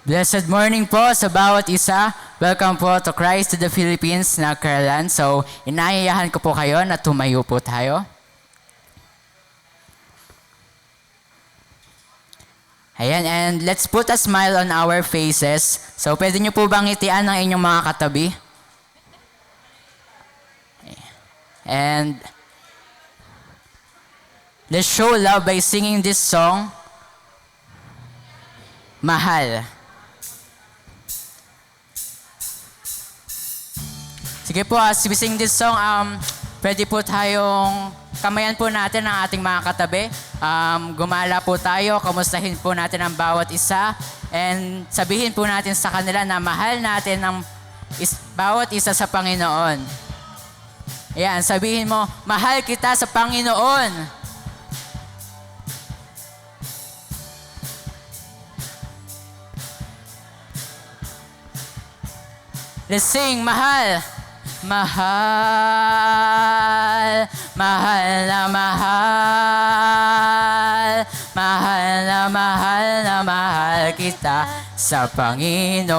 Blessed morning po sa bawat isa. Welcome po to Christ to the Philippines na Karalan. So, inayayahan ko po kayo na tumayo po tayo. Ayan, and let's put a smile on our faces. So, pwede nyo po bang ngitian ng inyong mga katabi? And let's show love by singing this song, Mahal. Sige po, as we sing this song, pwede po tayong kamayan po natin ang ating mga katabi. Gumala po tayo, kamustahin po natin ang bawat isa, and sabihin po natin sa kanila na mahal natin ang bawat isa sa Panginoon. Ayan, sabihin mo, mahal kita sa Panginoon. Let's sing, mahal. Mahal, mahal na mahal, mahal na mahal na mahal kita sa Panginoon.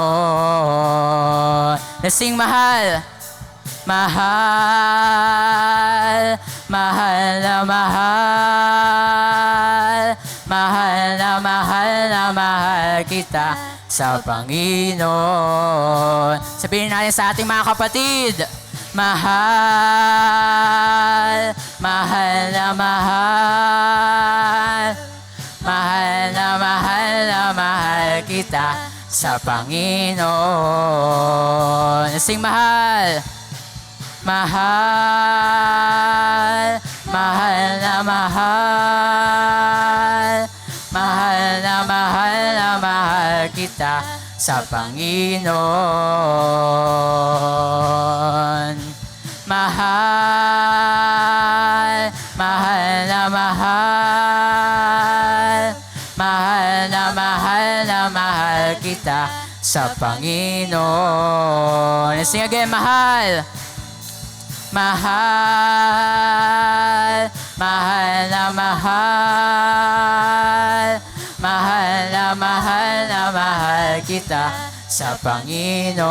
Let's sing, mahal. Mahal, mahal na mahal, mahal na mahal na mahal kita sa Panginoon. Sabihin natin sa ating mga kapatid, mahal, mahal na mahal, mahal na mahal na mahal kita sa Panginoon. Sing, mahal. Mahal, mahal na mahal, mahal na mahal na mahal kita sa Panginoon. Mahal, mahal na mahal, mahal na mahal na mahal kita sa Panginoon. Let's sing again, mahal. Mahal, mahal na mahal, mahal na mahal na mahal kita sa Panginoon.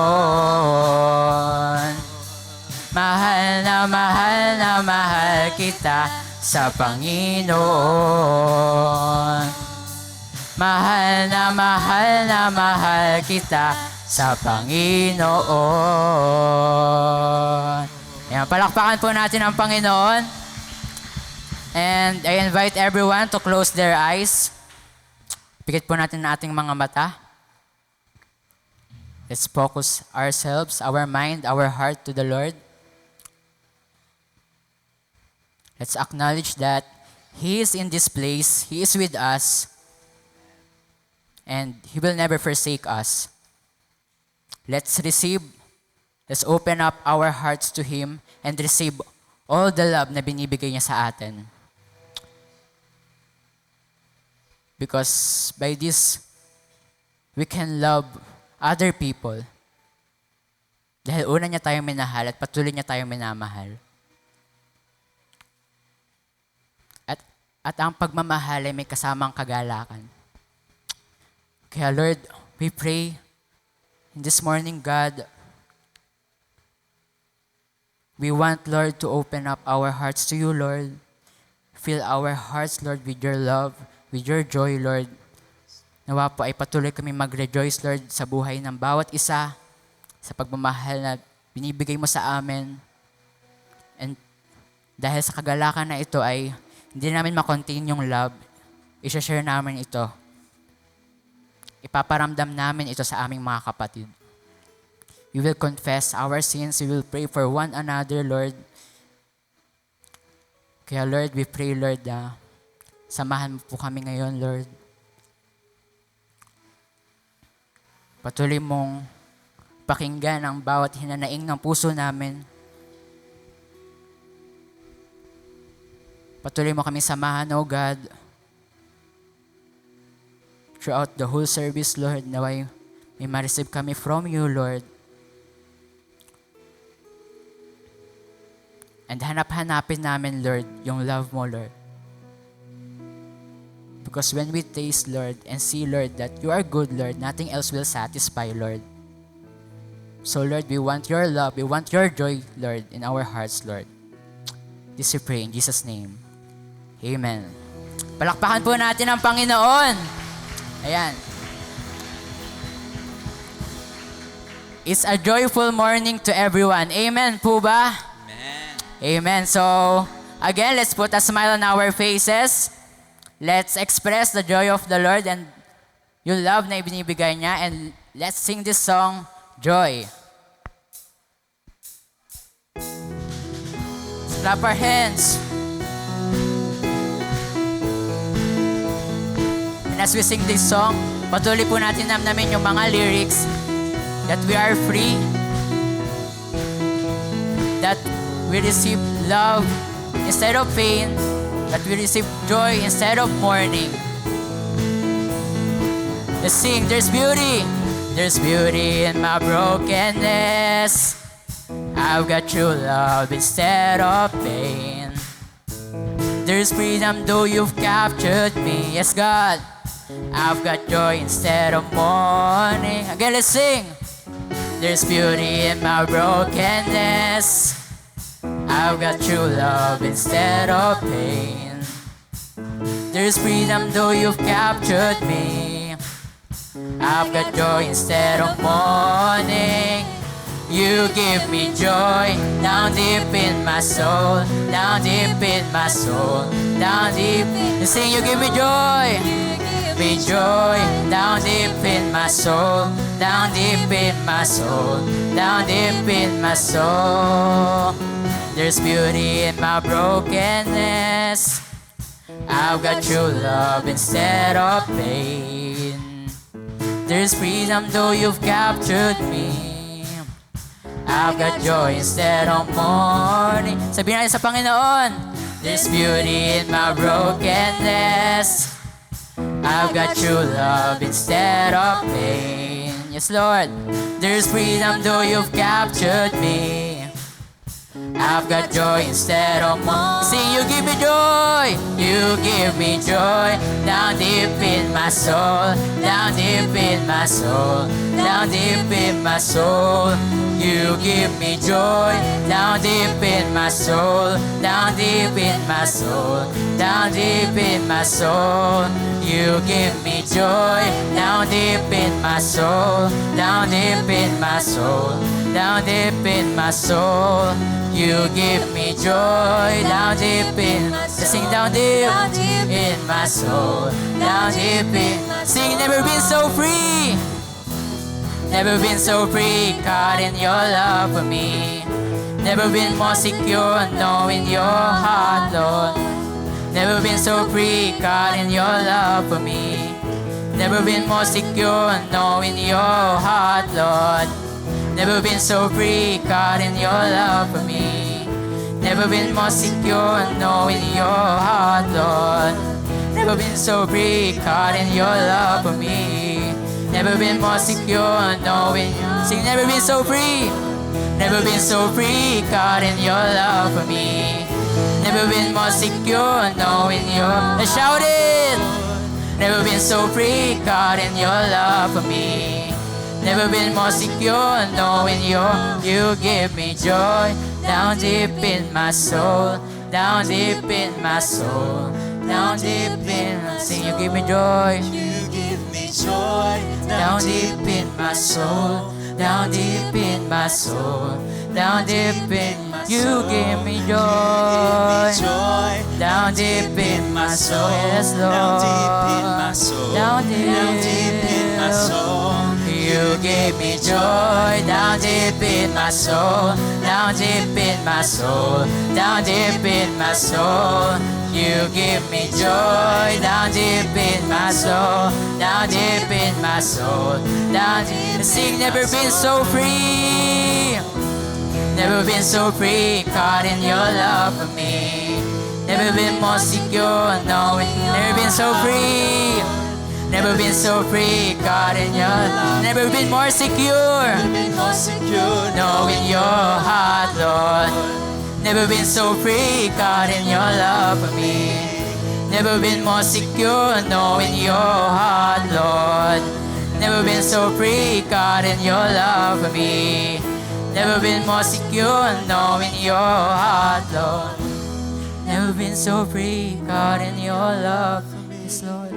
Mahal na mahal kita sa Panginoon. Mahal na mahal kita sa Panginoon. Ayan, palakpakan po natin ang Panginoon. And I invite everyone to close their eyes. Pikit po natin ang ating mga mata. Let's focus ourselves, our mind, our heart to the Lord. Let's acknowledge that He is in this place, He is with us, and He will never forsake us. Let's open up our hearts to Him and receive all the love na binibigay niya sa atin. Because by this, we can love other people. Dahil una niya tayong minahal at patuloy niya tayong minamahal. At ang pagmamahal ay may kasamang kagalakan. Kaya Lord, we pray in this morning, God, we want, Lord, to open up our hearts to you, Lord. Fill our hearts, Lord, with your love, with your joy, Lord. Nawa po ay patuloy kami mag-rejoice, Lord, sa buhay ng bawat isa, sa pagmamahal na binibigay mo sa amin. And dahil sa kagalakan na ito ay hindi namin makontain yung love, i-share namin ito. Ipaparamdam namin ito sa aming mga kapatid. We will confess our sins. We will pray for one another, Lord. Kaya Lord, we pray, Lord, samahan mo po kami ngayon, Lord. Patuloy mong pakinggan ang bawat hinanaing ng puso namin. Patuloy mo kami samahan, O God, throughout the whole service, Lord, naway may ma-receive kami from you, Lord. And hanap-hanapin namin, Lord, yung love mo, Lord. Because when we taste, Lord, and see, Lord, that you are good, Lord, nothing else will satisfy, Lord. So, Lord, we want your love, we want your joy, Lord, in our hearts, Lord. This we pray in Jesus' name. Amen. Palakpakan po natin ang Panginoon. Ayan. It's a joyful morning to everyone. Amen po ba? Amen. Amen. So, again, let's put a smile on our faces. Let's express the joy of the Lord and yung love na ibinibigay niya. And let's sing this song, Joy. Let's clap our hands. And as we sing this song, patuloy po natin namnamin yung mga lyrics that we are free, that we receive love instead of pain, that we receive joy instead of mourning. Let's sing, there's beauty in my brokenness. I've got true love instead of pain. There's freedom though you've captured me. Yes, God, I've got joy instead of mourning. Again, let's sing. There's beauty in my brokenness. I've got true love instead of pain. There's freedom though you've captured me. I've got joy instead of mourning. You give me joy down deep in my soul, down deep in my soul, down deep. You sing, you give me joy. Me joy down deep in my soul, down deep in my soul, down deep in my soul. There's beauty in my brokenness. I've got true love instead of pain. There's freedom though you've captured me. I've got joy instead of mourning. Sabihin natin sa Panginoon, there's beauty in my brokenness. I've got true love instead of pain. Yes, Lord. There's freedom though you've captured me. I've got joy instead of mourning. Sing, you give me joy. You give me joy down deep in my soul, down deep in my soul, down deep in my soul. You give me joy down deep in my soul, down deep in my soul, down deep in my soul. You give me joy down deep in my soul, down deep in my soul, down deep in my soul. You give me joy down deep in, sing down deep in my soul, down deep in. Sing, never been so free. Never been so free, caught in your love for me. Never been more secure, knowing your heart, Lord. Never been so free, caught in your love for me. Never been more secure, knowing your heart, Lord. Never been so free, caught in your love for me. Never been more secure, knowing your heart, Lord. Never been so free, caught in your love for me. Never been more secure, knowing. Sing, never been so free. Never been so free, caught in your love for me. Never been more secure, knowing your. Let's shout it. Never been so free, caught in your love for me. Never been more secure, knowing you give me joy down deep in my soul, down deep in my soul, down deep in. Sing, you give me joy. Joy Down deep in my soul, down deep in my soul, down deep in. You give me joy. Down deep in my soul, yes, Lord. Down deep in my soul, Down down deep in my soul. You give me joy down deep in my soul, down deep in my soul, down deep in my soul. You give me joy down deep in my soul, down deep in my soul, down deep. Sing, never been so free, never been so free, caught in your love for me. Never been more secure, knowing. Never been so free. Never been so free, caught in your love. Never been more secure, knowing your heart, Lord. Never been so free, caught in your love for me. Never been more secure knowing your heart, Lord. Never been so free, God, in your love for me. Never been more secure knowing your heart, Lord. Never been so free, God, in your love for me, yes, Lord.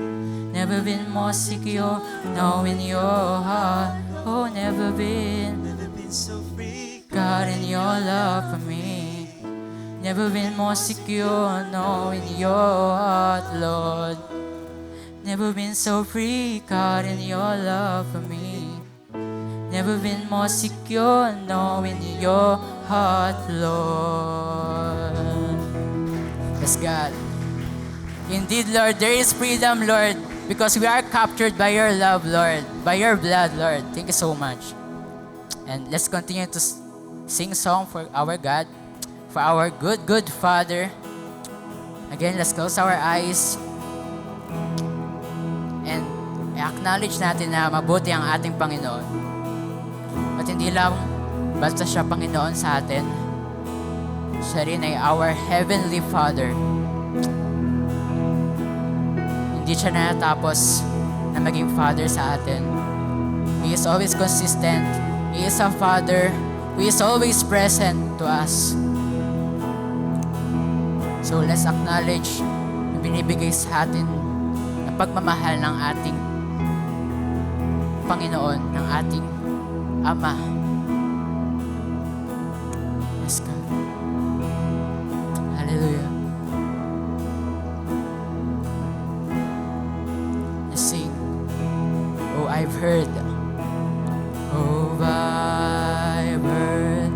Never been more secure knowing your heart. Oh, never been, so free. God, in your love for me. Never been more secure knowing your heart, Lord. Never been so free, God, in your love for me. Never been more secure knowing your heart, Lord. Yes, God. Indeed, Lord, there is freedom, Lord, because we are captured by your love, Lord, by your blood, Lord. Thank you so much. And let's continue to sing song for our God, for our good, good Father. Again, let's close our eyes and acknowledge natin na mabuti ang ating Panginoon. At hindi lang basta siya Panginoon sa atin, siya rin ay our Heavenly Father. Hindi siya natapos na maging Father sa atin. He is always consistent. He is a Father who is always present to us. So let's acknowledge na binibigay sa atin na pagmamahal ng ating Panginoon, ng ating Ama. Yes, God. Hallelujah. Let's sing. Oh, I've heard. Oh, I've heard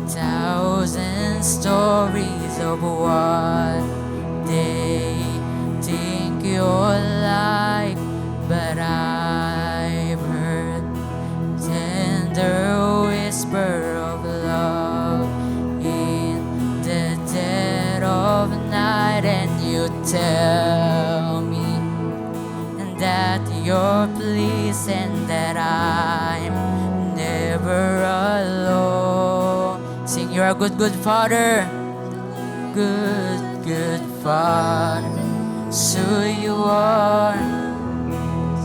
thousand stories of what they think you're like, but I've heard tender whisper of love in the dead of night, and you tell me that you're pleased and that I'm never alone. Sing, you're a good, good Father. Good, good Father. So you are.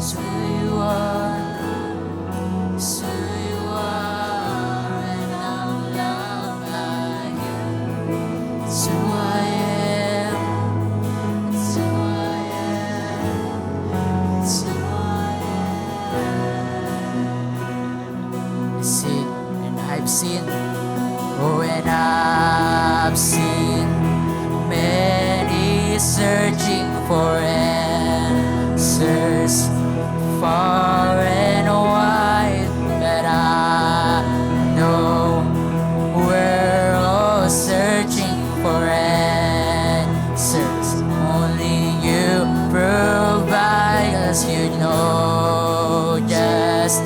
So you are. So you are. And I'm loved by you. So I am. So I am. So I am. See, and I've seen. Oh, and I've seen many searching for answers far and wide, but I know we're all searching for answers. Only you provide us. You know just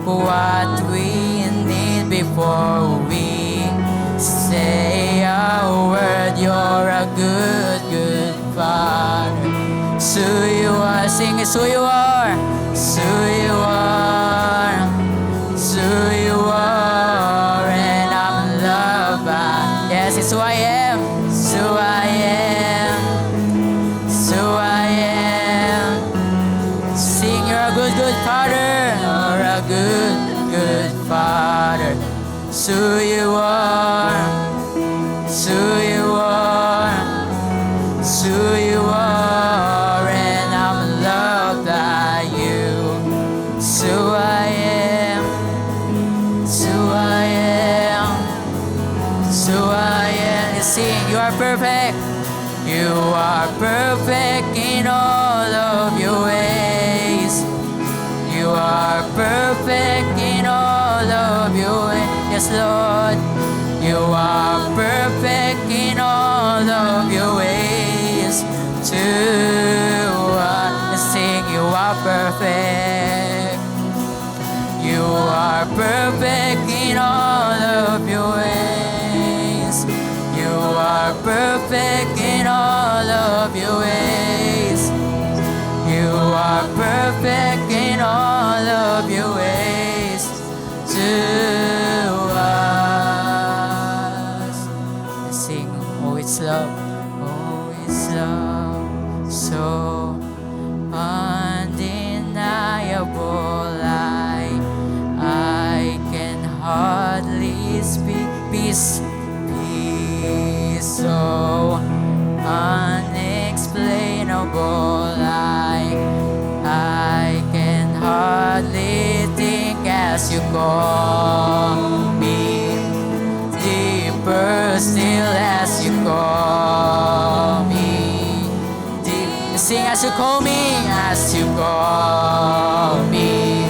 what we need before we say a word. You're a good, good Father. So you are. Sing it. So you are. So you are. So you are. And I'm loved by. Yes, it's who I am. So I am. So I am. Sing, you're a good, good Father. You're a good, good Father. So you are. So you are. So you are. And I'm loved by you. So I am. So I am. So I am. You sing, you are perfect. You are perfect in all of your ways. You are perfect in all of your ways. Yes, Lord. You are perfect in all of your ways. To us, sing, you are perfect. You are perfect in all of your ways. You are perfect in all of your ways. You are perfect in all of your ways to us. Let's sing, oh, it's love, so undeniable. I can hardly speak. Peace, peace, so unexplainable. I can hardly think as you call me, deeper still as you call me. Sing as you call me, as you call me,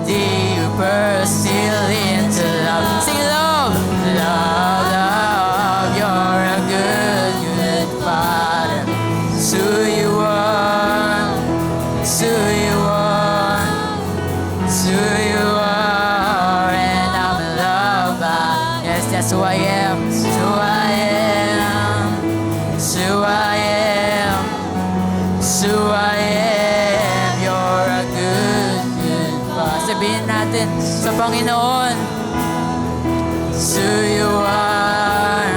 deeper still into love. Sing love, love, love. You're a good, good Father. It's who you are, it's who you are, it's who you are, and I'm in love by. Yes, that's who I am, it's who I am, it's who I am, it's who I am. You're a good, good Father. Sabihin natin sa Panginoon, it's who you are,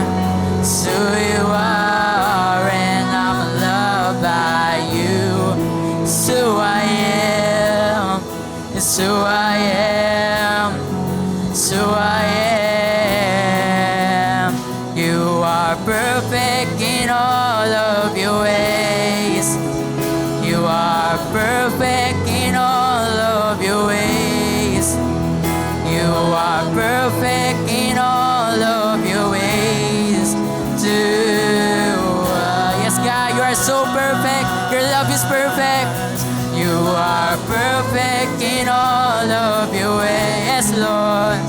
it's who you are, and I'm loved by you. It's who I am, it's who I am, it's who I am. You are perfect in all of your ways. You are perfect in all of your ways. You are perfect in all of your ways too. Yes, God, you are so perfect. Your love is perfect. You are perfect in all of your ways. Yes, Lord.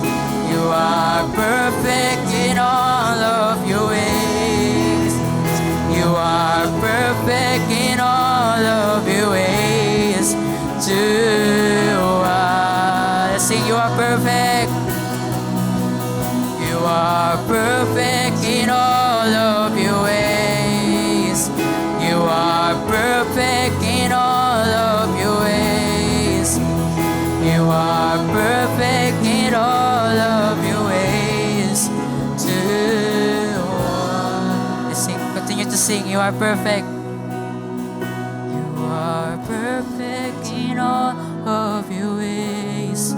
You are perfect in all of your ways. You are perfect in all of your ways too. Let's sing, you are perfect. You are perfect in all of your ways. You are perfect in all of your ways. You are perfect in all of your ways too. Let's sing, continue to sing, you are perfect. You are perfect in all of your ways.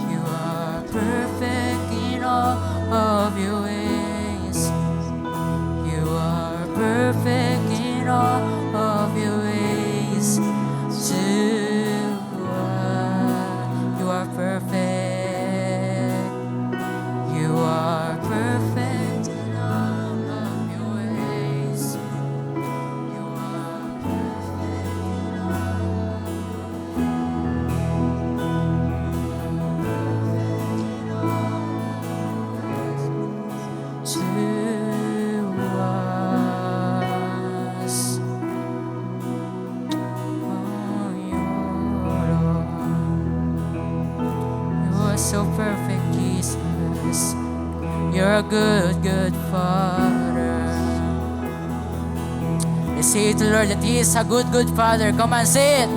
You are perfect in all of your ways. You are perfect in all of your ways too. You are perfect. You are perfect in all of your ways. You are perfect in all to us. Oh, you are so perfect, Jesus. You're a good, good Father. Let's say to the Lord that He is a good, good Father. Come on, say it.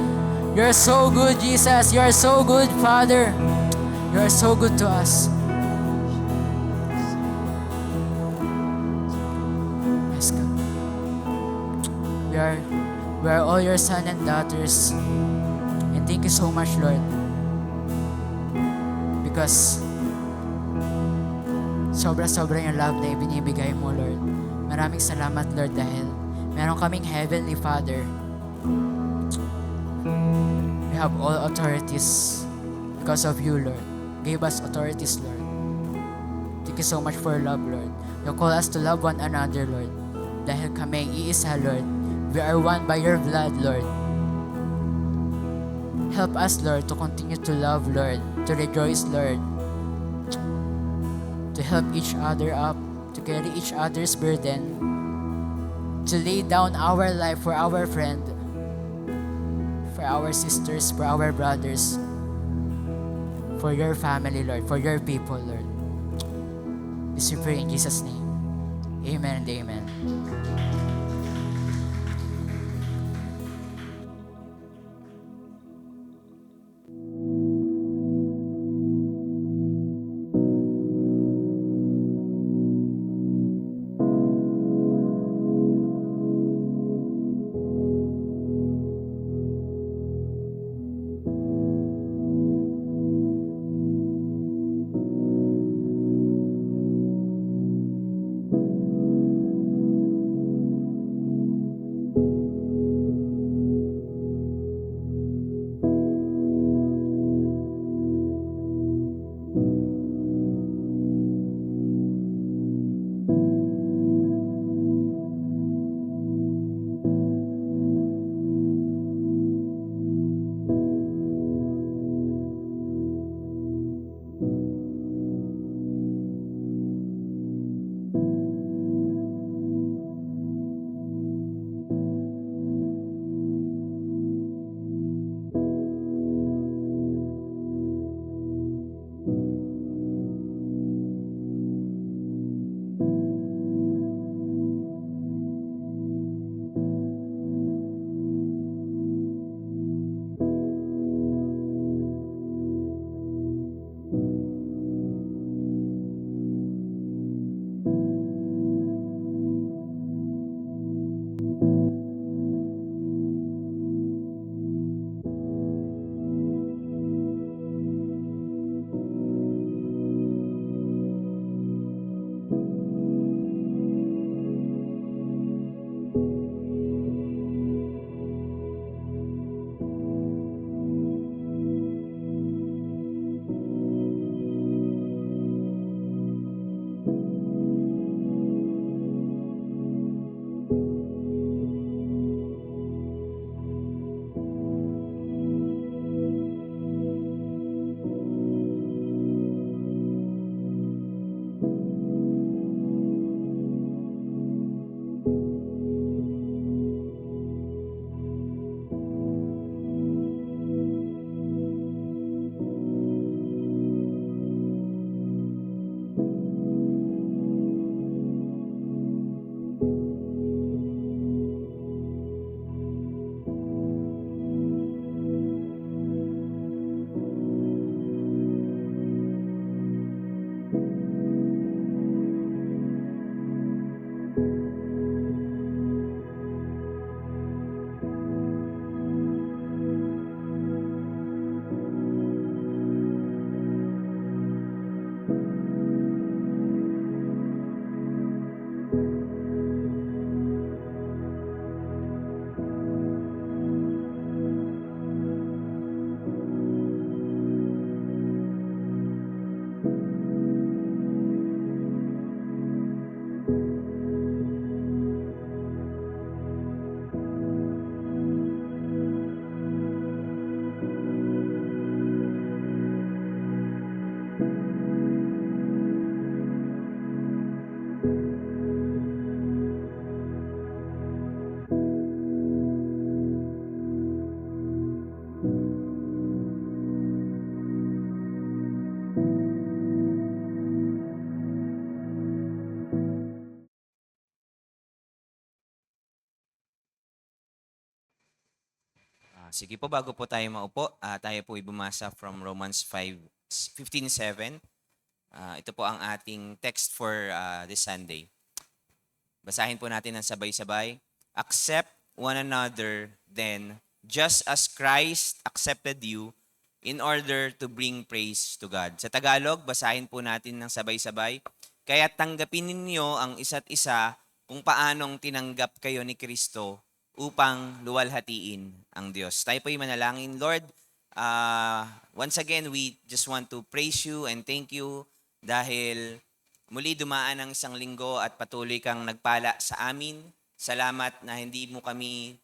You're so good, Jesus. You're so good, Father. You're so good to us. Yes, God. We are all your sons and daughters. And thank you so much, Lord. Because sobra-sobra yung love na ibinibigay mo, Lord. Maraming salamat, Lord, dahil meron kaming Heavenly Father. We have all authorities because of you, Lord. Give us authorities, Lord. Thank you so much for love, Lord. You call us to love one another, Lord. Dahil kami iisa, Lord. We are one by your blood, Lord. Help us, Lord, to continue to love, Lord. To rejoice, Lord. To help each other up. To carry each other's burden. To lay down our life for our friend. For our sisters, for our brothers. For your family, Lord. For your people, Lord. This we pray in Jesus' name. Amen and amen. Sige po, bago po tayo maupo, tayo po bumasa from Romans 5:15-7. Ito po ang ating text for this Sunday. Basahin po natin ng sabay-sabay. Accept one another then, just as Christ accepted you in order to bring praise to God. Sa Tagalog, basahin po natin ng sabay-sabay. Kaya tanggapin ninyo ang isa't isa kung paanong tinanggap kayo ni Kristo upang luwalhatiin ang Diyos. Tayo po'y manalangin. Lord, once again, we just want to praise you and thank you dahil muli dumaan ang isang linggo at patuloy kang nagpala sa amin. Salamat na hindi mo kami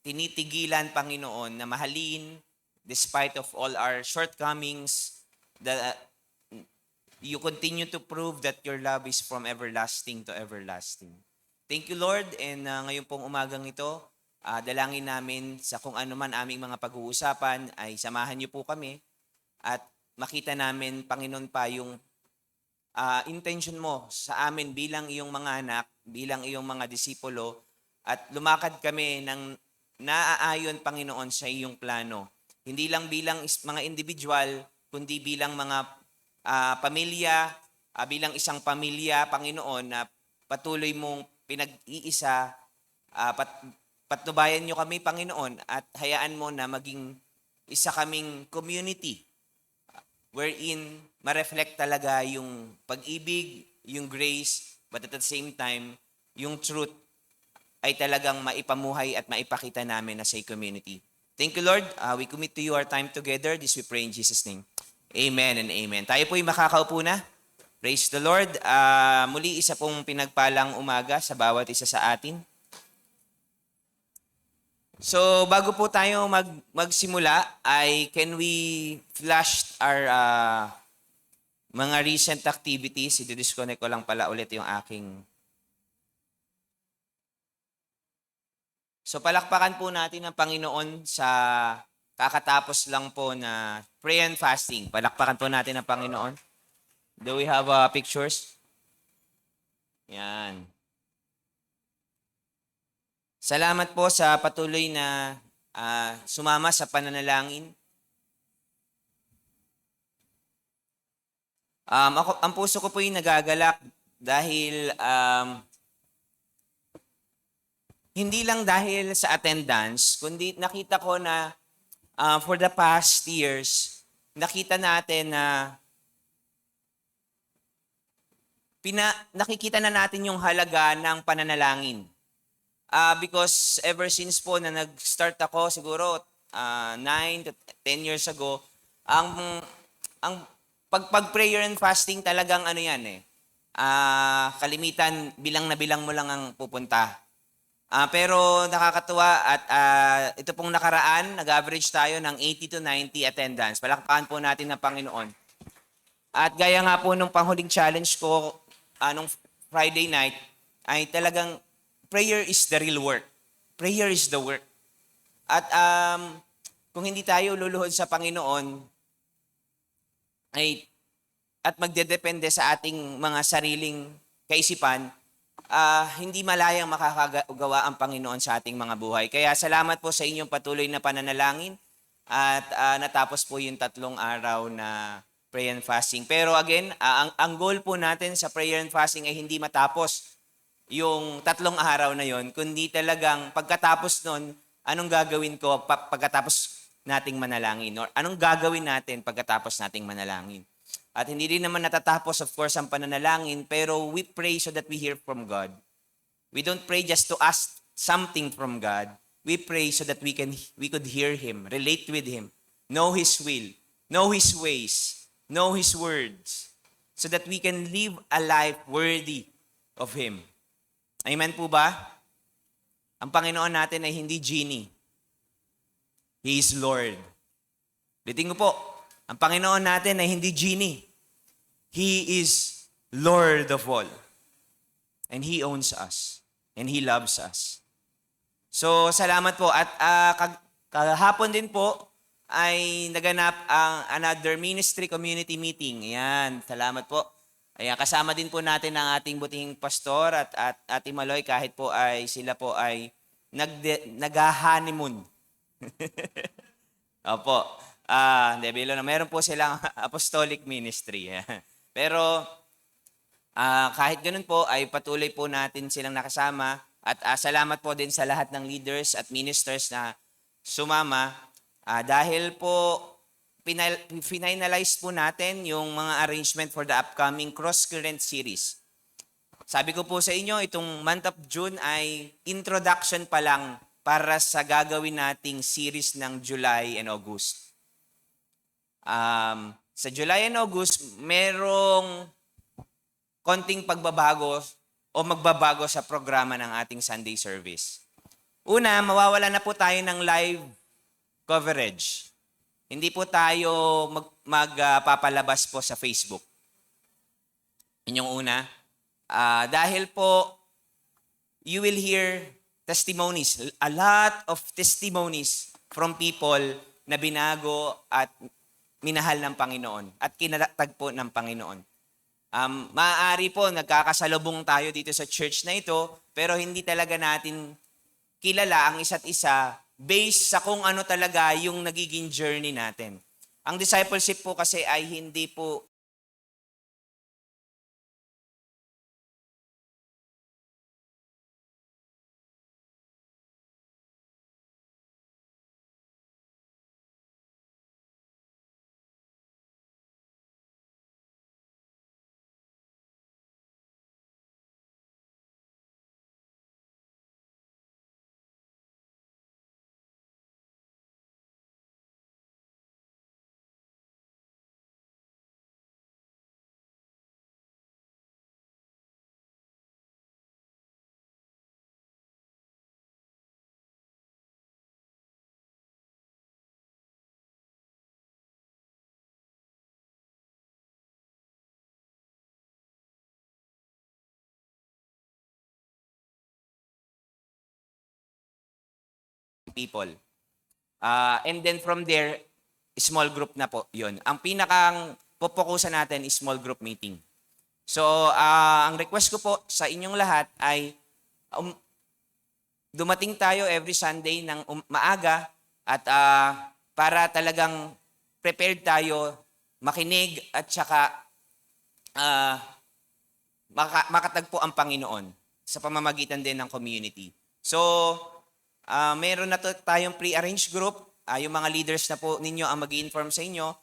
tinitigilan, Panginoon, na mahalin despite of all our shortcomings. You continue to prove that your love is from everlasting to everlasting. Thank you, Lord. And ngayon pong umagang ito, dalangin namin sa kung ano man aming mga pag-uusapan ay samahan niyo po kami at makita namin, Panginoon, pa yung intention mo sa amin bilang iyong mga anak, bilang iyong mga disipulo, at lumakad kami ng naaayon, Panginoon, sa iyong plano. Hindi lang bilang mga individual, kundi bilang mga pamilya, bilang isang pamilya, Panginoon, na patuloy mong pinag-iisa, patnubayan niyo kami, Panginoon, at hayaan mo na maging isa kaming community wherein ma-reflect talaga yung pag-ibig, yung grace, but at the same time, yung truth ay talagang maipamuhay at maipakita namin as a community. Thank you, Lord. We commit to you our time together. This we pray in Jesus' name. Amen and amen. Tayo po'y makakaupo na. Praise the Lord. Muli, isa pong pinagpalang umaga sa bawat isa sa atin. So, bago po tayo magsimula, can we flash our mga recent activities? I-disconnect ko lang pala ulit yung aking... So, palakpakan po natin ang Panginoon sa kakatapos lang po na prayer and fasting. Palakpakan po natin ang Panginoon. Do we have pictures? Yan. Salamat po sa patuloy na sumama sa pananalangin. Ang puso ko po yung nagagalak dahil hindi lang dahil sa attendance, kundi nakita ko na for the past years, nakita natin na nakikita na natin yung halaga ng pananalangin. Because ever since po na nag-start ako, siguro 9 to 10 years ago, ang pag-prayer and fasting talagang ano yan kalimitan, bilang na bilang mo lang ang pupunta. Pero nakakatuwa at ito pong nakaraan, nag-average tayo ng 80 to 90 attendance. Palakpakan po natin ng Panginoon. At gaya nga po nung panghuling challenge ko nung Friday night, ay talagang prayer is the real work. Prayer is the work. At kung hindi tayo luluhod sa Panginoon, at magdedepende sa ating mga sariling kaisipan, hindi malayang makakagawa ang Panginoon sa ating mga buhay. Kaya salamat po sa inyong patuloy na pananalangin at natapos po yung 3 araw na prayer and fasting. Pero again, ang goal po natin sa prayer and fasting ay hindi matapos yung 3 araw na yon, kundi talagang pagkatapos nun, anong gagawin ko pagkatapos nating manalangin? Or anong gagawin natin pagkatapos nating manalangin? At hindi rin naman natatapos, of course, ang pananalangin, pero we pray so that we hear from God. We don't pray just to ask something from God. We pray so that we could hear Him, relate with Him, know His will, know His ways, know His words, so that we can live a life worthy of Him. Amen po ba? Ang Panginoon natin ay hindi genie. He is Lord. Liting ko po, ang Panginoon natin ay hindi genie. He is Lord of all. And He owns us. And He loves us. So, salamat po. At kahapon din po ay naganap ang another ministry community meeting. Ayan, salamat po. Ayan, kasama din po natin ang ating butihing pastor at Ate Maloy kahit po ay sila po ay nag-honeymoon. Opo. Hindi, bilo na. Meron po silang apostolic ministry. Pero kahit ganun po, ay patuloy po natin silang nakasama. At salamat po din sa lahat ng leaders at ministers na sumama. Dahil po, finalize po natin yung mga arrangement for the upcoming Cross Current series. Sabi ko po sa inyo, itong month of June ay introduction pa lang para sa gagawin nating series ng July and August. Sa July and August, merong konting pagbabago o magbabago sa programa ng ating Sunday service. Una, mawawala na po tayo ng live coverage. Hindi po tayo magpapalabas po sa Facebook. Yun yung una. Dahil po, you will hear testimonies, a lot of testimonies from people na binago at minahal ng Panginoon at kinatag po ng Panginoon. Maaari po, nagkakasalubong tayo dito sa church na ito, pero hindi talaga natin kilala ang isa't isa based sa kung ano talaga yung nagiging journey natin. Ang discipleship po kasi ay hindi po people. And then from there, small group na po yun. Ang pinakang pupukusan natin is small group meeting. So, ang request ko po sa inyong lahat ay dumating tayo every Sunday ng maaga at para talagang prepared tayo, makinig at saka makatagpo ang Panginoon sa pamamagitan din ng community. So, meron na tayong pre-arranged group. Yung mga leaders na po ninyo ang mag-i-inform sa inyo.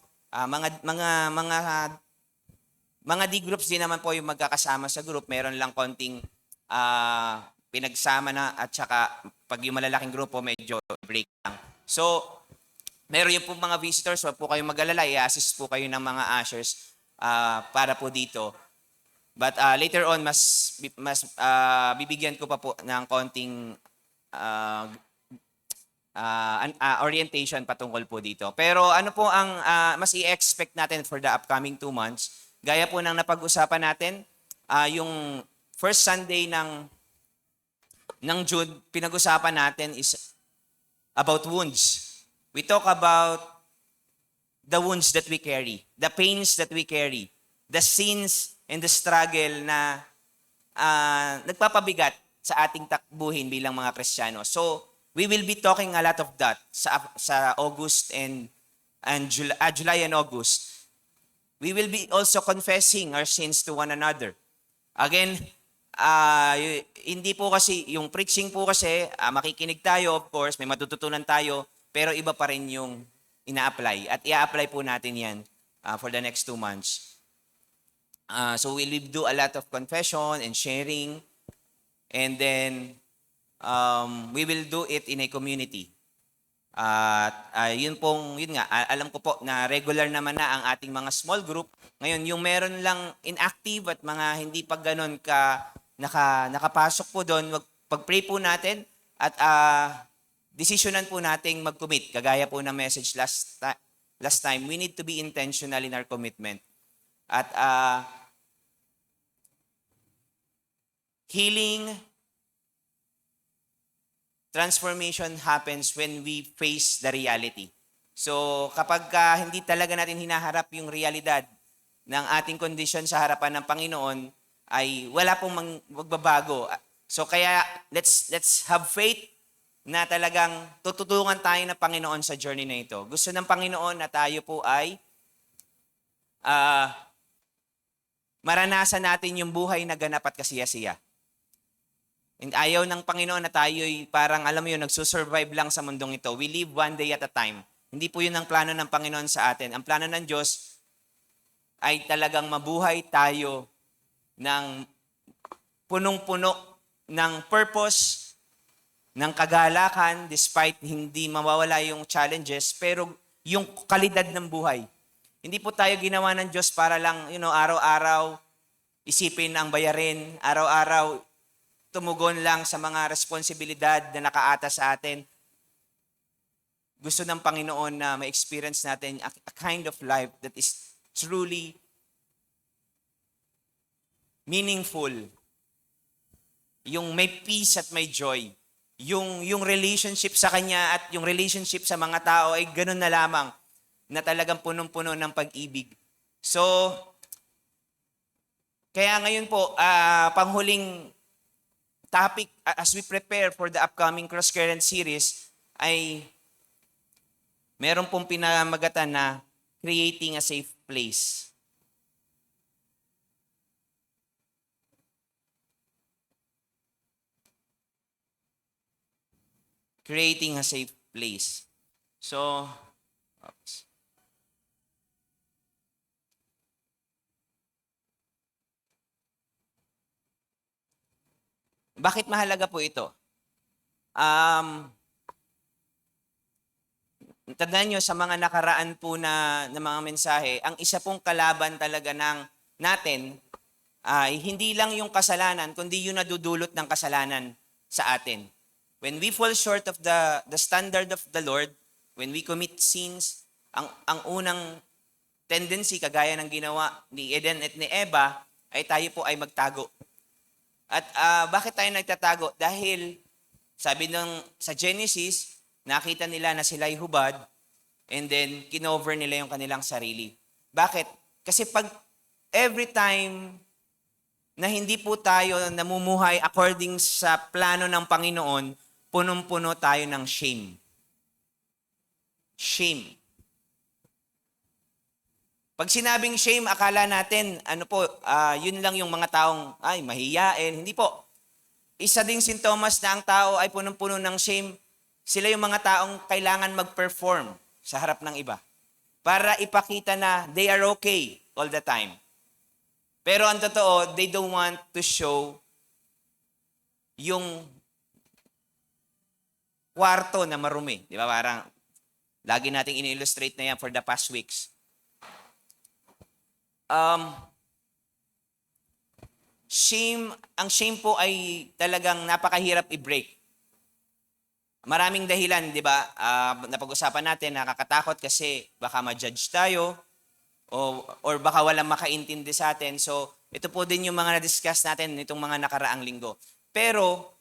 Mga D-groups din naman po yung magkakasama sa group. Meron lang konting pinagsama na at saka pag yung malalaking grupo medyo break lang. So, meron yung po mga visitors, wag po kayong mag-alala, i-assist po kayo ng mga ushers para po dito. But later on, mas bibigyan ko pa po ng konting orientation patungkol po dito. Pero ano po ang mas i-expect natin for the upcoming 2 months? Gaya po ng napag-usapan natin, yung first Sunday ng June, pinag-usapan natin is about wounds. We talk about the wounds that we carry, the pains that we carry, the sins and the struggle na nagpapabigat sa ating takbuhin bilang mga Kristiyano. So, we will be talking a lot of that sa August and July and August. We will be also confessing our sins to one another. Again, hindi po kasi, yung preaching po kasi, makikinig tayo, of course, may matututunan tayo, pero iba pa rin yung ina-apply. At i-apply po natin yan for the next 2 months. So we'll do a lot of confession and sharing. And then, we will do it in a community. Yun nga, alam ko po na regular naman na ang ating mga small group. Ngayon, yung meron lang inactive at mga hindi pa ganun nakapasok po doon, pag-pray po natin at desisyonan po nating mag-commit. Kagaya po ng message last time, we need to be intentional in our commitment. At healing, transformation happens when we face the reality. So kapag hindi talaga natin hinaharap yung realidad ng ating kondisyon sa harapan ng Panginoon, ay wala pong magbabago. So kaya let's have faith na talagang tutulungan tayo ng Panginoon sa journey na ito. Gusto ng Panginoon na tayo po ay maranasan natin yung buhay na ganap at kasiyasiya. And ayaw ng Panginoon na tayo'y parang, alam mo yun, nagsusurvive lang sa mundong ito. We live one day at a time. Hindi po yun ang plano ng Panginoon sa atin. Ang plano ng Diyos ay talagang mabuhay tayo ng punong-puno ng purpose, ng kagalakan, despite hindi mawawala yung challenges, pero yung kalidad ng buhay. Hindi po tayo ginawa ng Diyos para lang, araw-araw isipin ang bayarin, araw-araw tumugon lang sa mga responsibilidad na nakaata sa atin. Gusto ng Panginoon na ma-experience natin a kind of life that is truly meaningful. Yung may peace at may joy. Yung relationship sa Kanya at yung relationship sa mga tao ay ganun na lamang na talagang punong-puno ng pag-ibig. So, kaya ngayon po, panghuling topic as we prepare for the upcoming Cross Current series ay meron pong pinamagatan na creating a safe place. Creating a safe place. So, oops. Bakit mahalaga po ito? Tandaan nyo, sa mga nakaraan po na mga mensahe, ang isa pong kalaban talaga natin ay hindi lang yung kasalanan, kundi yung nadudulot ng kasalanan sa atin. When we fall short of the standard of the Lord, when we commit sins, ang unang tendency, kagaya ng ginawa ni Eden at ni Eva, ay tayo po ay magtago. At bakit tayo nagtatago? Dahil sabi sa Genesis, nakita nila na sila'y hubad and then kinover nila yung kanilang sarili. Bakit? Kasi pag every time na hindi po tayo namumuhay according sa plano ng Panginoon, punong-puno tayo ng shame. Shame. Pag sinabing shame, akala natin, yun lang yung mga taong, mahiyain. Hindi po. Isa ding sintomas na ang tao ay punong-puno ng shame. Sila yung mga taong kailangan mag-perform sa harap ng iba para ipakita na they are okay all the time. Pero ang totoo, they don't want to show yung kwarto na marumi. Di ba? Parang lagi nating in-illustrate na yan for the past weeks. Ang shame po ay talagang napakahirap i-break. Maraming dahilan, di ba? Napag-usapan natin, nakakatakot kasi baka ma-judge tayo or baka walang makaintindi sa atin. So, ito po din yung mga na-discuss natin nitong mga nakaraang linggo. Pero,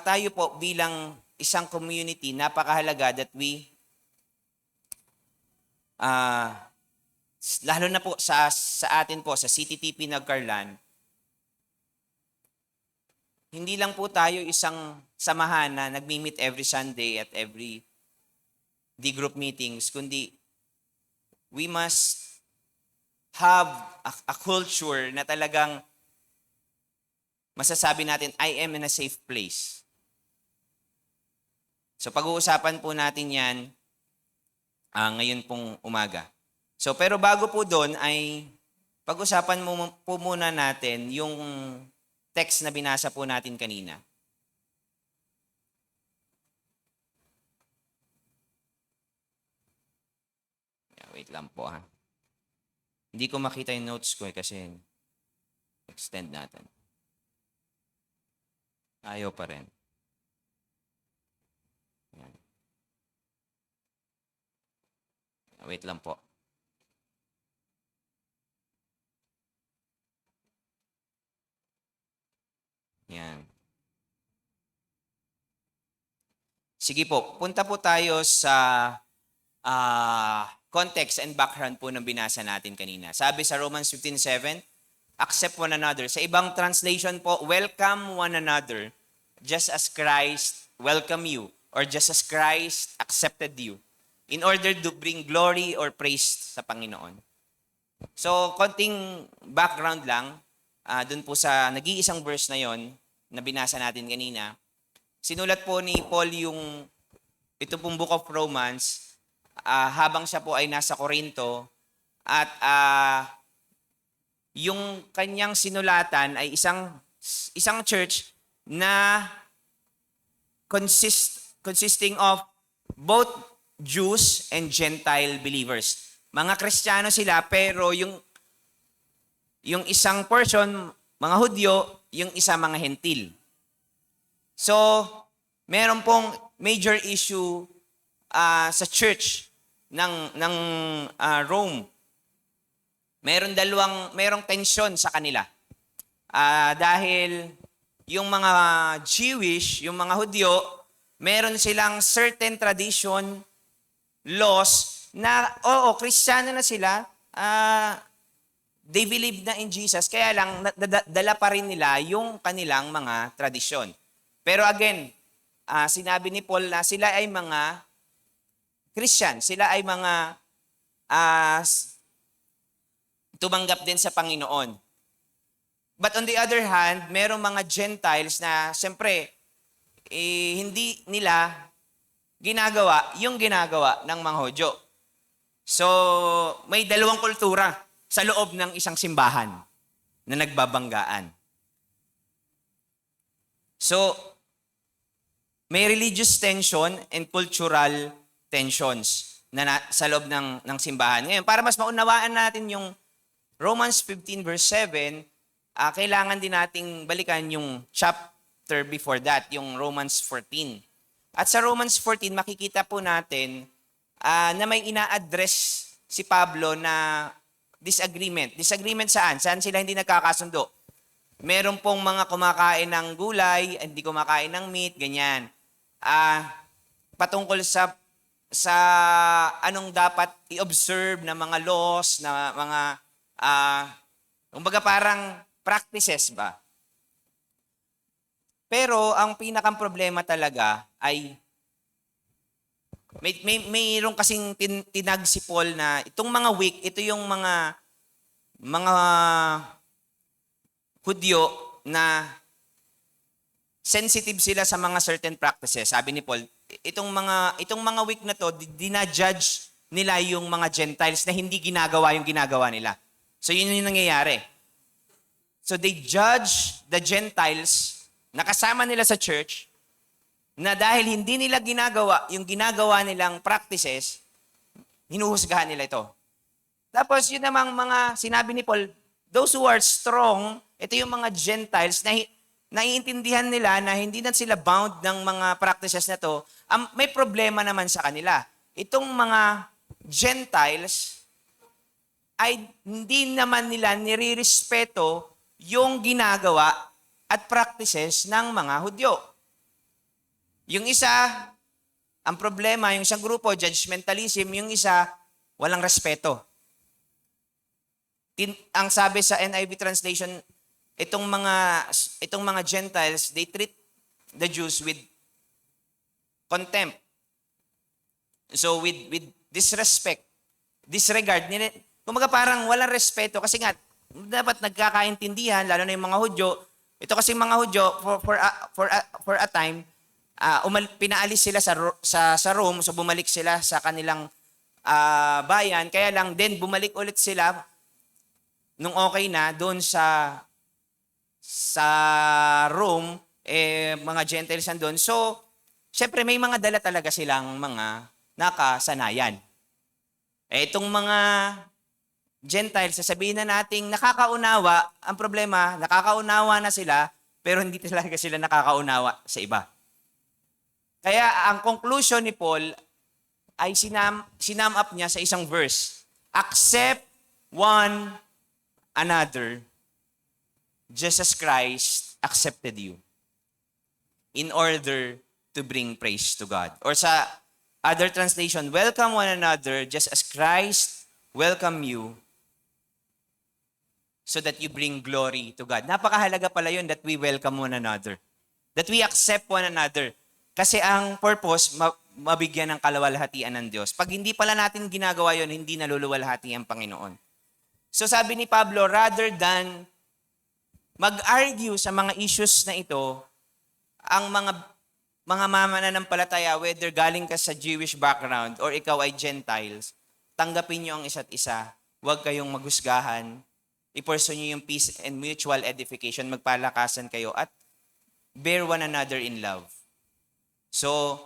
tayo po bilang isang community, napakahalaga that we lalo na po sa atin po, sa CTTP Nagcarlan, hindi lang po tayo isang samahan na nagmi-meet every Sunday at every D-group meetings, kundi we must have a culture na talagang masasabi natin, I am in a safe place. So pag-uusapan po natin yan ngayon pong umaga. So, pero bago po doon ay pag-usapan po muna natin yung text na binasa po natin kanina. Wait lang po ha. Hindi ko makita yung notes ko kasi extend natin. Ayaw pa rin. Yan. Wait lang po. Yan. Sige po, punta po tayo sa context and background po ng binasa natin kanina. Sabi sa Romans 15:7, accept one another. Sa ibang translation po, welcome one another just as Christ welcome you, or just as Christ accepted you, in order to bring glory or praise sa Panginoon. So, konting background lang, dun po sa nag-iisang verse na yon na binasa natin kanina. Sinulat po ni Paul ito pong Book of Romans habang siya po ay nasa Corinto, at yung kanyang sinulatan ay isang church na consisting of both Jews and Gentile believers. Mga Kristiyano sila, pero yung isang portion, mga Hudyo, yung isa mga Hentil. So, meron pong major issue sa church ng Rome. Merong tensyon sa kanila. Dahil yung mga Jewish, yung mga Hudyo, meron silang certain tradition, laws, na, Kristiyano na sila, they believe na in Jesus, kaya lang dala pa rin nila yung kanilang mga tradisyon. Pero again, sinabi ni Paul na sila ay mga Christian, sila ay mga tumanggap din sa Panginoon. But on the other hand, merong mga Gentiles na siyempre, hindi nila ginagawa yung ginagawa ng mga Hudyo. So, may dalawang kultura sa loob ng isang simbahan na nagbabanggaan. So, may religious tension and cultural tensions sa loob ng simbahan. Ngayon, para mas maunawaan natin yung Romans 15 verse 7, kailangan din nating balikan yung chapter before that, yung Romans 14. At sa Romans 14, makikita po natin na may ina-address si Pablo na disagreement. Disagreement saan? Saan sila hindi nagkakasundo? Meron pong mga kumakain ng gulay, hindi kumakain ng meat, ganyan. Patungkol sa anong dapat i-observe na mga laws, na mga kumbaga parang practices ba? Pero ang pinakang problema talaga ay mayroon kasing tinag si Paul na itong mga weak, ito yung mga Hudyo na sensitive sila sa mga certain practices. Sabi ni Paul, itong mga weak na to, dinajudge nila yung mga Gentiles na hindi ginagawa yung ginagawa nila. So yun yung nangyayari. So they judge the Gentiles na kasama nila sa church na dahil hindi nila ginagawa yung ginagawa nilang practices, hinuhusgahan nila ito. Tapos yun namang mga sinabi ni Paul, those who are strong, ito yung mga Gentiles na naiintindihan nila na hindi na sila bound ng mga practices na to, may problema naman sa kanila. Itong mga Gentiles ay hindi naman nila nirirespeto yung ginagawa at practices ng mga Hudyo. Yung isa, ang problema, yung isang grupo, judgmentalism, yung isa, walang respeto. Ang sabi sa NIV translation, itong mga Gentiles, they treat the Jews with contempt. So with disrespect, disregard, kumaga parang walang respeto kasi nga dapat nagkakaintindihan, lalo na yung mga Hudyo. Ito kasi mga Hudyo for a time pinaalis sila sa Rome, so bumalik sila sa kanilang bayan, kaya lang then bumalik ulit sila nung okay na doon sa Rome, mga Gentiles doon. So, syempre may mga dala talaga silang mga nakasanayan. Itong mga Gentiles, sasabihin na nating nakakaunawa, ang problema, nakakaunawa na sila, pero hindi talaga sila nakakaunawa sa iba. Kaya ang conclusion ni Paul ay sinam up niya sa isang verse. Accept one another just as Christ accepted you in order to bring praise to God. Or sa other translation, welcome one another just as Christ welcome you so that you bring glory to God. Napakahalaga pala yun that we welcome one another. That we accept one another. Kasi ang purpose, mabigyan ng kalawalhatian ng Diyos. Pag hindi pala natin ginagawa yon, hindi naluluwalhati ang Panginoon. So sabi ni Pablo, rather than mag-argue sa mga issues na ito, ang mga mananampalataya, whether galing ka sa Jewish background or ikaw ay Gentiles, tanggapin niyo ang isa't isa. Huwag kayong maghusgahan. I-pursue niyo yung peace and mutual edification. Magpalakasan kayo at bear one another in love. So,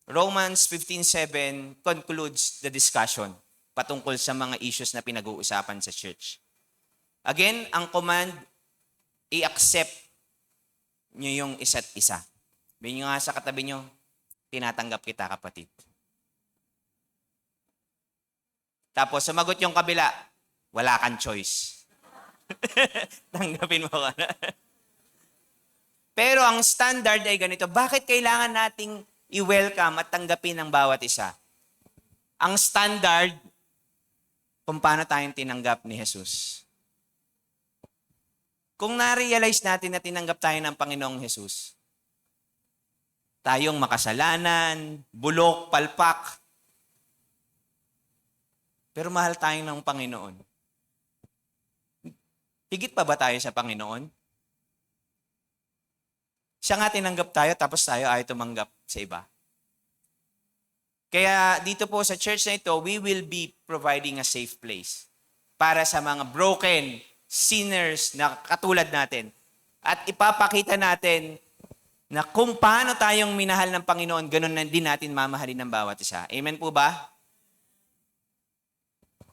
Romans 15:7 concludes the discussion patungkol sa mga issues na pinag-uusapan sa church. Again, ang command, i-accept nyo yung isa't isa. Sabihin nyo nga sa katabi nyo, tinatanggap kita, kapatid. Tapos, sumagot yung kabila, wala kang choice. Tanggapin mo ka na. Pero ang standard ay ganito, bakit kailangan nating i-welcome at tanggapin ang bawat isa? Ang standard, kung paano tayong tinanggap ni Jesus. Kung na-realize natin na tinanggap tayo ng Panginoong Jesus, tayong makasalanan, bulok, palpak, pero mahal tayo ng Panginoon. Higit pa ba tayo sa Panginoon? Siya nga tinanggap tayo, tapos tayo ay tumanggap sa iba. Kaya dito po sa church na ito, we will be providing a safe place para sa mga broken sinners na katulad natin. At ipapakita natin na kung paano tayong minahal ng Panginoon, ganun na din natin mamahalin ng bawat isa. Amen po ba?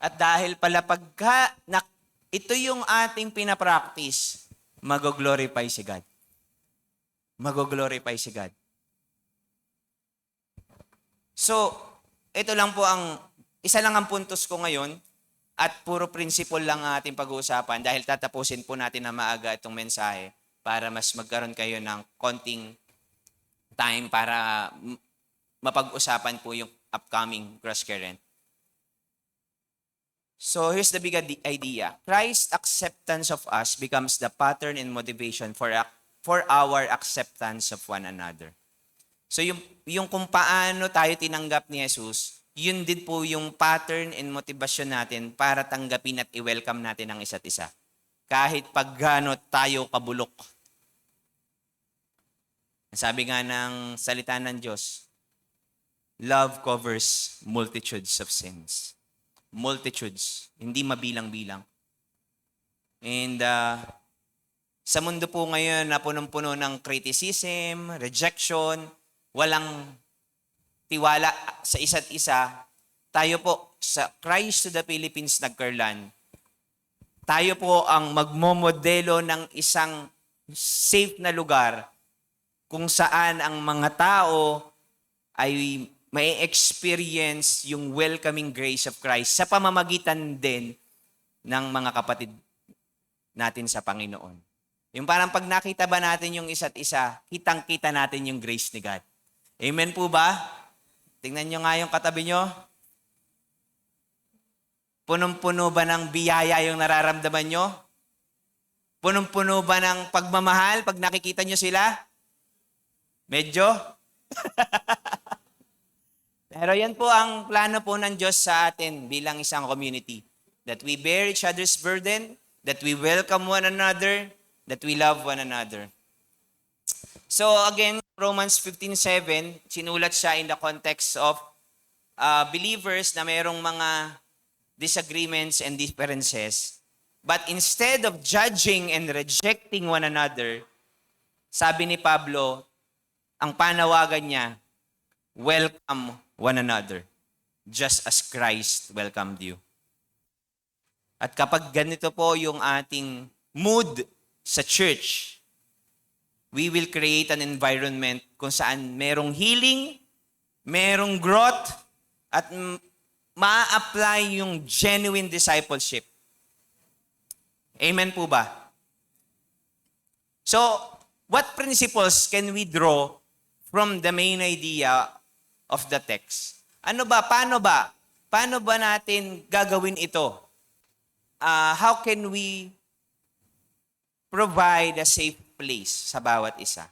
At dahil pala pagka ito yung ating pinapractice, mag-glorify si God. Mag-glorify si God. So, ito lang po isa lang ang puntos ko ngayon at puro principle lang ang ating pag-uusapan dahil tatapusin po natin na maaga itong mensahe para mas magkaroon kayo ng konting time para mapag-usapan po yung upcoming cross current. So, here's the big idea. Christ's acceptance of us becomes the pattern and motivation for our acceptance of one another. So yung kung paano tayo tinanggap ni Jesus, yun din po yung pattern and motivation natin para tanggapin at i-welcome natin ang isa't isa. Kahit pag gaano tayo kabulok. Sabi nga ng salita ng Diyos, love covers multitudes of sins. Multitudes. Hindi mabilang-bilang. And sa mundo po ngayon na punong-puno ng criticism, rejection, walang tiwala sa isa't isa, tayo po sa Christ to the Philippines Nagkarlan, tayo po ang magmomodelo ng isang safe na lugar kung saan ang mga tao ay may experience yung welcoming grace of Christ sa pamamagitan din ng mga kapatid natin sa Panginoon. Yung parang pag nakita ba natin yung isa't isa, kitang-kita natin yung grace ni God. Amen po ba? Tingnan nyo nga yung katabi nyo. Punong-puno ba ng biyaya yung nararamdaman nyo? Punong-puno ba ng pagmamahal pag nakikita nyo sila? Medyo? Pero yan po ang plano po ng Diyos sa atin bilang isang community. That we bear each other's burden, that we welcome one another, that we love one another. So again, Romans 15:7, sinulat siya in the context of believers na mayroong mga disagreements and differences. But instead of judging and rejecting one another, sabi ni Pablo, ang panawagan niya, welcome one another, just as Christ welcomed you. At kapag ganito po yung ating mood sa church, we will create an environment kung saan merong healing, merong growth, at ma-apply yung genuine discipleship. Amen po ba? So, what principles can we draw from the main idea of the text? Ano ba? Paano ba? Paano ba natin gagawin ito? How can we provide a safe place sa bawat isa?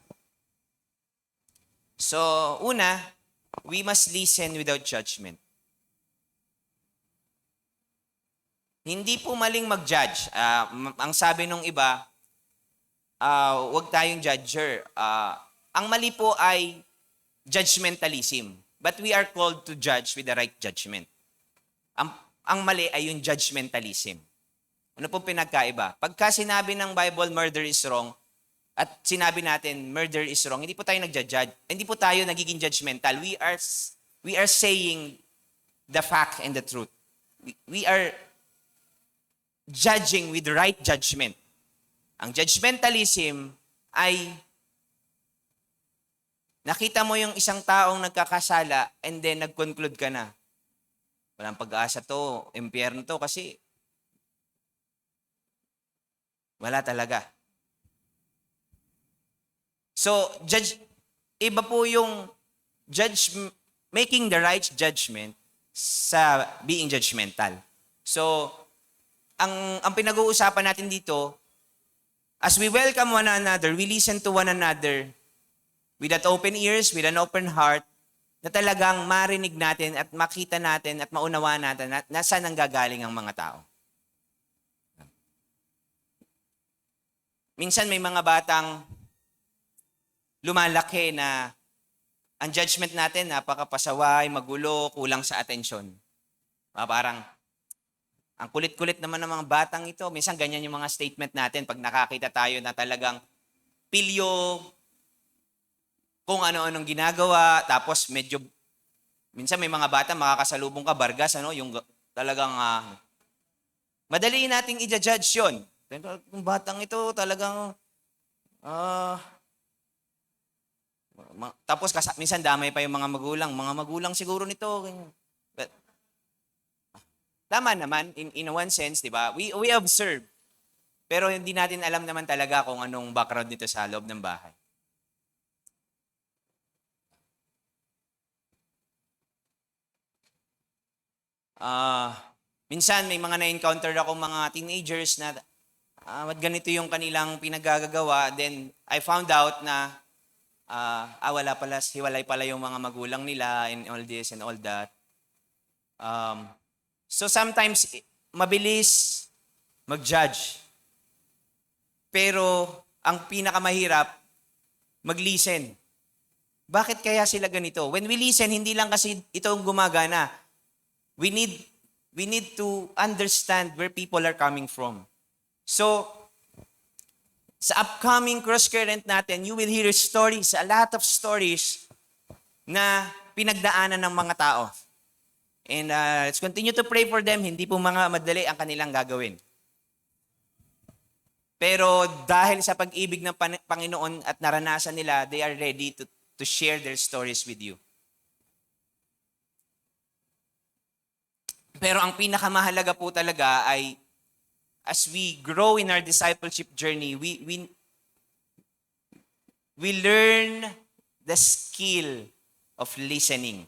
So, una, we must listen without judgment. Hindi po maling mag-judge. Ang sabi nung iba, huwag tayong judger. Ang mali po ay judgmentalism. But we are called to judge with the right judgment. Ang mali ay yung judgmentalism. Ano pong pinagkaiba? Pagka sinabi ng Bible, murder is wrong, at sinabi natin, murder is wrong, hindi po tayo nagja-judge. Hindi po tayo nagiging judgmental. We are saying the fact and the truth. We are judging with right judgment. Ang judgmentalism ay nakita mo yung isang taong nagkakasala and then nag-conclude ka na. Walang pag-asa to, impyerno to kasi wala talaga. So, iba po yung making the right judgment sa being judgmental. So, ang pinag-uusapan natin dito, as we welcome one another, we listen to one another with that open ears, with an open heart, na talagang marinig natin at makita natin at maunawaan natin na saan nanggagaling ang mga tao. Minsan may mga batang lumalaki na ang judgment natin napakapasaway, magulo, kulang sa atensyon. Parang, ang kulit-kulit naman ng mga batang ito. Minsan ganyan yung mga statement natin pag nakakita tayo na talagang pilyo, kung ano-anong ginagawa, tapos medyo, minsan may mga bata makakasalubong ka, bargas, yung talagang, madali nating i-judge yun. Yung batang ito talagang, tapos minsan damay pa yung mga magulang siguro nito. But, tama naman, in one sense, di ba? We observe. Pero hindi natin alam naman talaga kung anong background nito sa loob ng bahay. Minsan may mga na-encounter akong mga teenagers na ganito yung kanilang pinagagagawa. Then I found out na wala pala, hiwalay pala yung mga magulang nila and all this and all that. So sometimes, mabilis mag-judge. Pero, ang pinakamahirap, mag-listen. Bakit kaya sila ganito? When we listen, hindi lang kasi ito ang gumagana. We need to understand where people are coming from. So, sa upcoming cross current natin, you will hear stories, a lot of stories na pinagdaanan ng mga tao. And let's continue to pray for them. Hindi po mga madali ang kanilang gagawin. Pero dahil sa pag-ibig ng Panginoon at naranasan nila, they are ready to share their stories with you. Pero ang pinakamahalaga po talaga ay as we grow in our discipleship journey, we learn the skill of listening.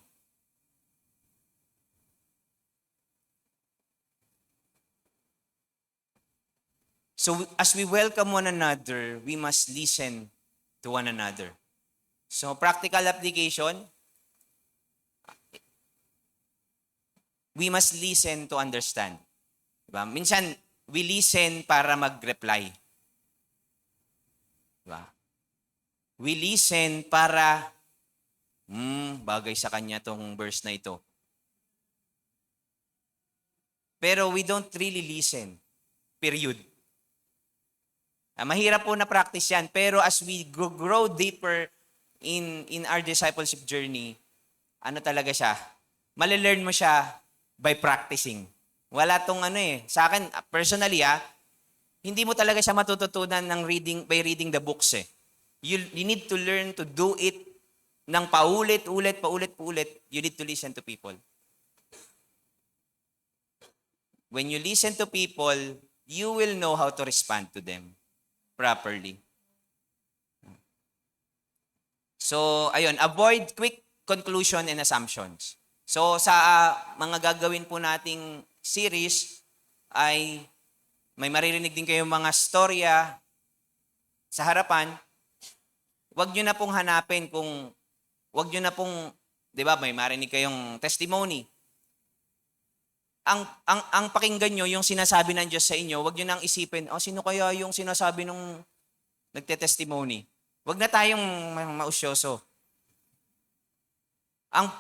So as we welcome one another, we must listen to one another. So practical application, we must listen to understand. Diba? Minsan, we listen para mag-reply. Diba? We listen para, bagay sa kanya tong verse na ito. Pero we don't really listen. Period. Mahirap po na practice yan. Pero as we grow deeper in our discipleship journey, ano talaga siya? Malelearn mo siya by practicing. Wala tong sa akin, personally, hindi mo talaga siya matututunan ng by reading the books eh. You need to learn to do it ng paulit. You need to listen to people. When you listen to people, you will know how to respond to them properly. So, ayun, avoid quick conclusion and assumptions. So, sa mga gagawin po nating series ay may maririnig din kayong mga storya sa harapan. Huwag nyo na pong hanapin kung wag nyo na pong, di ba, may marinig kayong testimony. Ang pakinggan nyo, yung sinasabi ng Diyos sa inyo, wag nyo nang isipin, sino kaya yung sinasabi nung nagte-testimony? Wag na tayong mausyoso.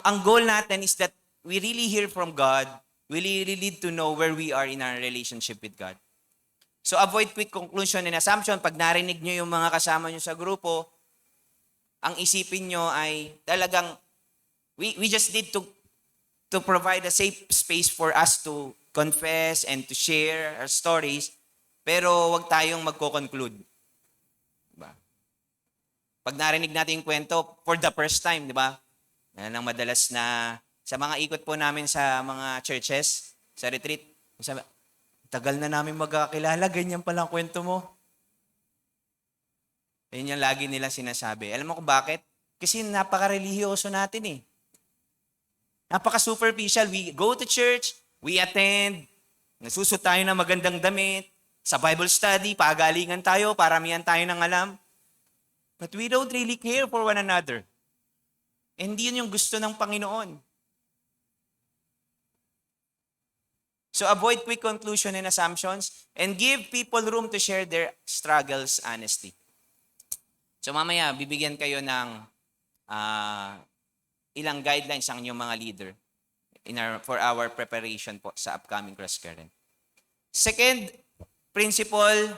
Ang goal natin is that we really hear from God. We really need to know where we are in our relationship with God. So avoid quick conclusion and assumption. Pag narinig nyo yung mga kasama nyo sa grupo, ang isipin nyo ay talagang, we just need to provide a safe space for us to confess and to share our stories, pero wag tayong magko-conclude. Diba? Pag narinig natin yung kwento for the first time, di ba? Yan ang madalas na sa mga ikot po namin sa mga churches, sa retreat, sabi, tagal na namin magkakilala, ganyan pala ang kwento mo. Yan yung lagi nila sinasabi. Alam mo kung bakit? Kasi napaka-religyoso natin eh. Napaka-superficial. We go to church, we attend, nagsusot tayo ng magandang damit, sa Bible study, pagalingan tayo, paramihan tayo ng alam. But we don't really care for one another. Hindi yun yung gusto ng Panginoon. So avoid quick conclusion and assumptions and give people room to share their struggles honestly. So mamaya, bibigyan kayo ng ilang guidelines ang inyong mga leader for our preparation po sa upcoming Cross Current. Second principle,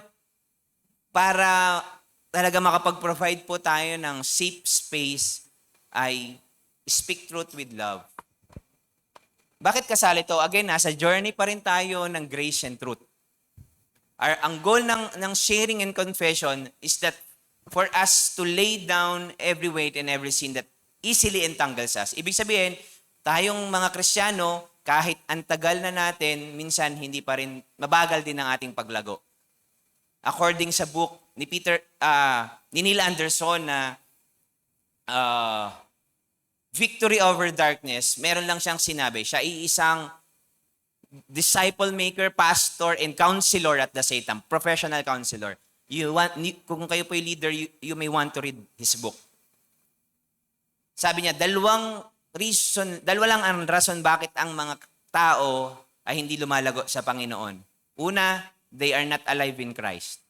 para talaga makapag-provide po tayo ng safe space ay speak truth with love. Bakit kasali to? Again, nasa journey pa rin tayo ng grace and truth. Ang goal ng sharing and confession is that for us to lay down every weight and every sin that easily entangles us. Ibig sabihin, tayong mga Kristiyano, kahit antagal na natin, minsan hindi pa rin, mabagal din ang ating paglago. According sa book ni Neil Anderson na Victory Over Darkness, meron lang siyang sinabi. Siya ay isang disciple maker, pastor, and counselor at the same time, professional counselor. Kung kayo po yung leader, you may want to read his book. Sabi niya, dalawa lang ang rason bakit ang mga tao ay hindi lumalago sa Panginoon. Una, they are not alive in Christ.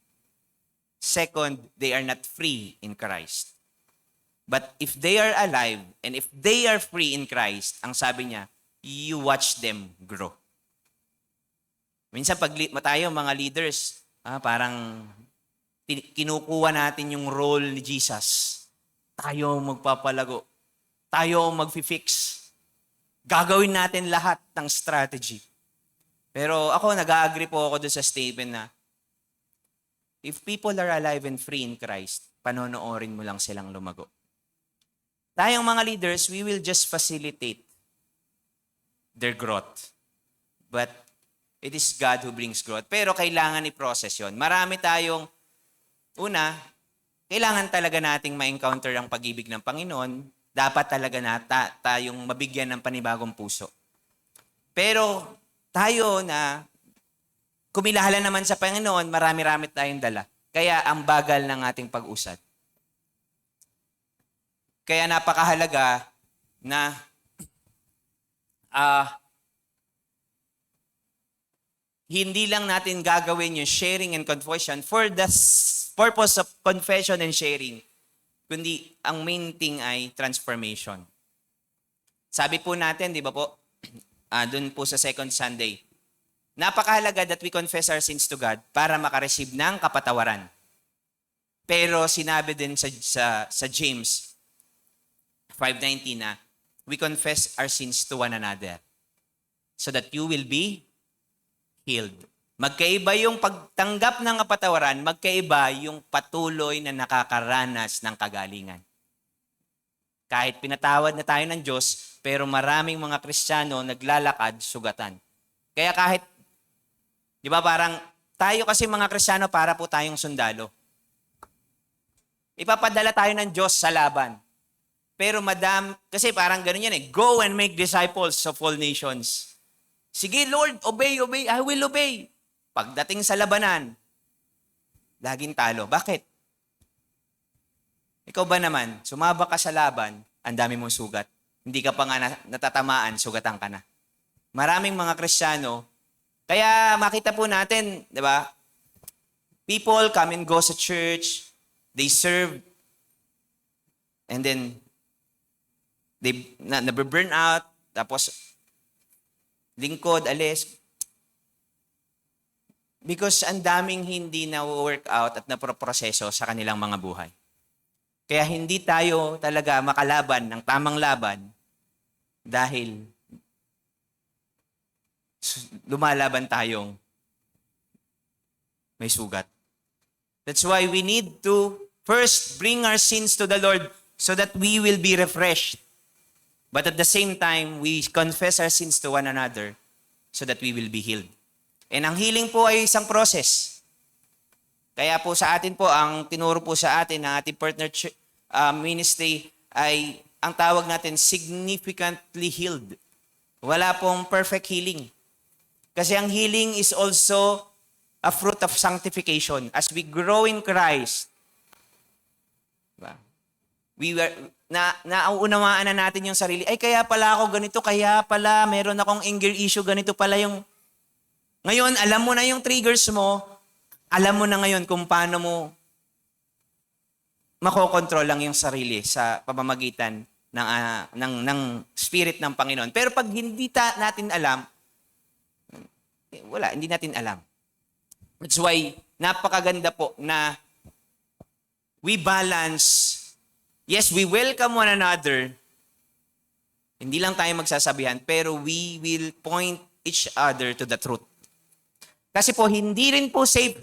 Second, they are not free in Christ. But if they are alive and if they are free in Christ, ang sabi niya, you watch them grow. Minsan pag tayo mga leaders, parang kinukuha natin yung role ni Jesus. Tayo magpapalago. Tayo mag-fix. Gagawin natin lahat ng strategy. Pero ako, nag-agree po ako doon sa statement na if people are alive and free in Christ, panonoorin mo lang silang lumago. Tayong mga leaders, we will just facilitate their growth. But it is God who brings growth. Pero kailangan i-process yun. Marami tayong, kailangan talaga nating ma-encounter ang pag-ibig ng Panginoon. Dapat talaga tayong mabigyan ng panibagong puso. Pero tayo na kumilahala naman sa Panginoon, marami-rami tayong dala. Kaya ang bagal ng ating pag-usad. Kaya napakahalaga na hindi lang natin gagawin yung sharing and confession for the purpose of confession and sharing, kundi ang main thing ay transformation. Sabi po natin, di ba po, dun po sa second Sunday, napakahalaga that we confess our sins to God para makareceive ng kapatawaran. Pero sinabi din sa James 5:19 na, we confess our sins to one another so that you will be healed. Magkaiba yung pagtanggap ng kapatawaran, magkaiba yung patuloy na nakakaranas ng kagalingan. Kahit pinatawad na tayo ng Diyos, pero maraming mga Kristiyano naglalakad sugatan. Kaya kahit, di ba parang, tayo kasi mga Kristiyano para po tayong sundalo. Ipapadala tayo ng Diyos sa laban. Pero kasi parang ganun yan eh, go and make disciples of all nations. Sige Lord, obey, I will obey. Pagdating sa labanan, laging talo. Bakit? Ikaw ba naman, sumaba ka sa laban, ang dami mong sugat. Hindi ka pa nga natatamaan, sugatan ka na. Maraming mga Kristiyano, kaya makita po natin, di ba? People come and go sa church, they serve, and then they nabe-burn out, tapos lingkod, alis. Because ang daming hindi na-work out at naproproseso sa kanilang mga buhay. Kaya hindi tayo talaga makalaban ng tamang laban dahil lumalaban tayong may sugat. That's why we need to first bring our sins to the Lord so that we will be refreshed. But at the same time, we confess our sins to one another so that we will be healed. And ang healing po ay isang process. Kaya po sa atin po, ang tinuro po sa atin ng ating partner ministry ay ang tawag natin significantly healed. Wala pong perfect healing. Kasi ang healing is also a fruit of sanctification. As we grow in Christ, diba? Nauunawaan na natin yung sarili. Ay, kaya pala ako ganito, kaya pala meron akong anger issue, ganito pala yung... Ngayon, alam mo na yung triggers mo, alam mo na ngayon kung paano mo makokontrol lang yung sarili sa pamamagitan ng spirit ng Panginoon. Pero pag hindi natin alam, wala, hindi natin alam. That's why, napakaganda po na we balance. Yes, we welcome one another. Hindi lang tayo magsasabihan, pero we will point each other to the truth. Kasi po, hindi rin po safe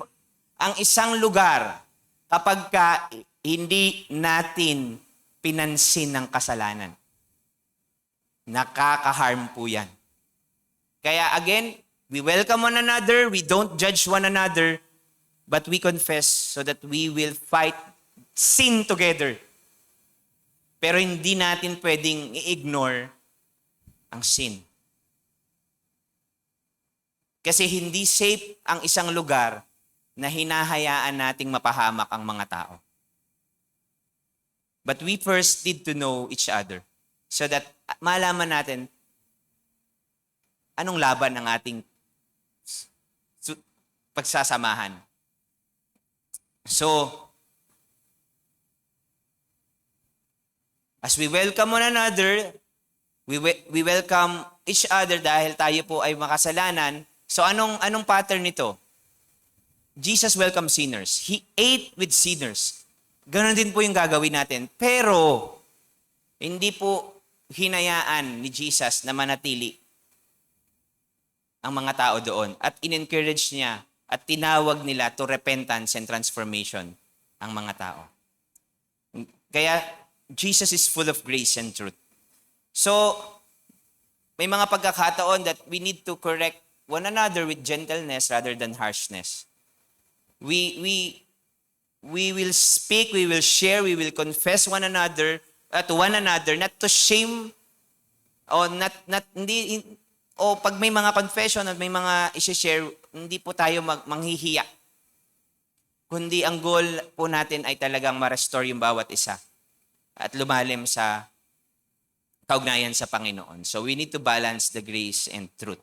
ang isang lugar kapag hindi natin pinansin ng kasalanan. Nakaka-harm po yan. Kaya again, we welcome one another, we don't judge one another, but we confess so that we will fight sin together. Pero hindi natin pwedeng i-ignore ang sin. Kasi hindi safe ang isang lugar na hinahayaan nating mapahamak ang mga tao. But we first need to know each other so that malaman natin anong laban ng ating pagsasamahan. So, as we welcome one another, we welcome each other dahil tayo po ay makasalanan. So anong pattern nito? Jesus welcomed sinners. He ate with sinners. Ganon din po yung gagawin natin. Pero, hindi po hinayaan ni Jesus na manatili ang mga tao doon. At in-encourage niya at tinawag nila to repentance and transformation ang mga tao. Kaya, Jesus is full of grace and truth. So, may mga pagkakataon that we need to correct one another with gentleness rather than harshness. We will speak, we will share, we will confess one another to one another, not to shame o pag may mga confession at may mga i-share, hindi po tayo manghihiya. Kundi ang goal po natin ay talagang ma-restore yung bawat isa at lumalim sa kaugnayan sa Panginoon. So we need to balance the grace and truth.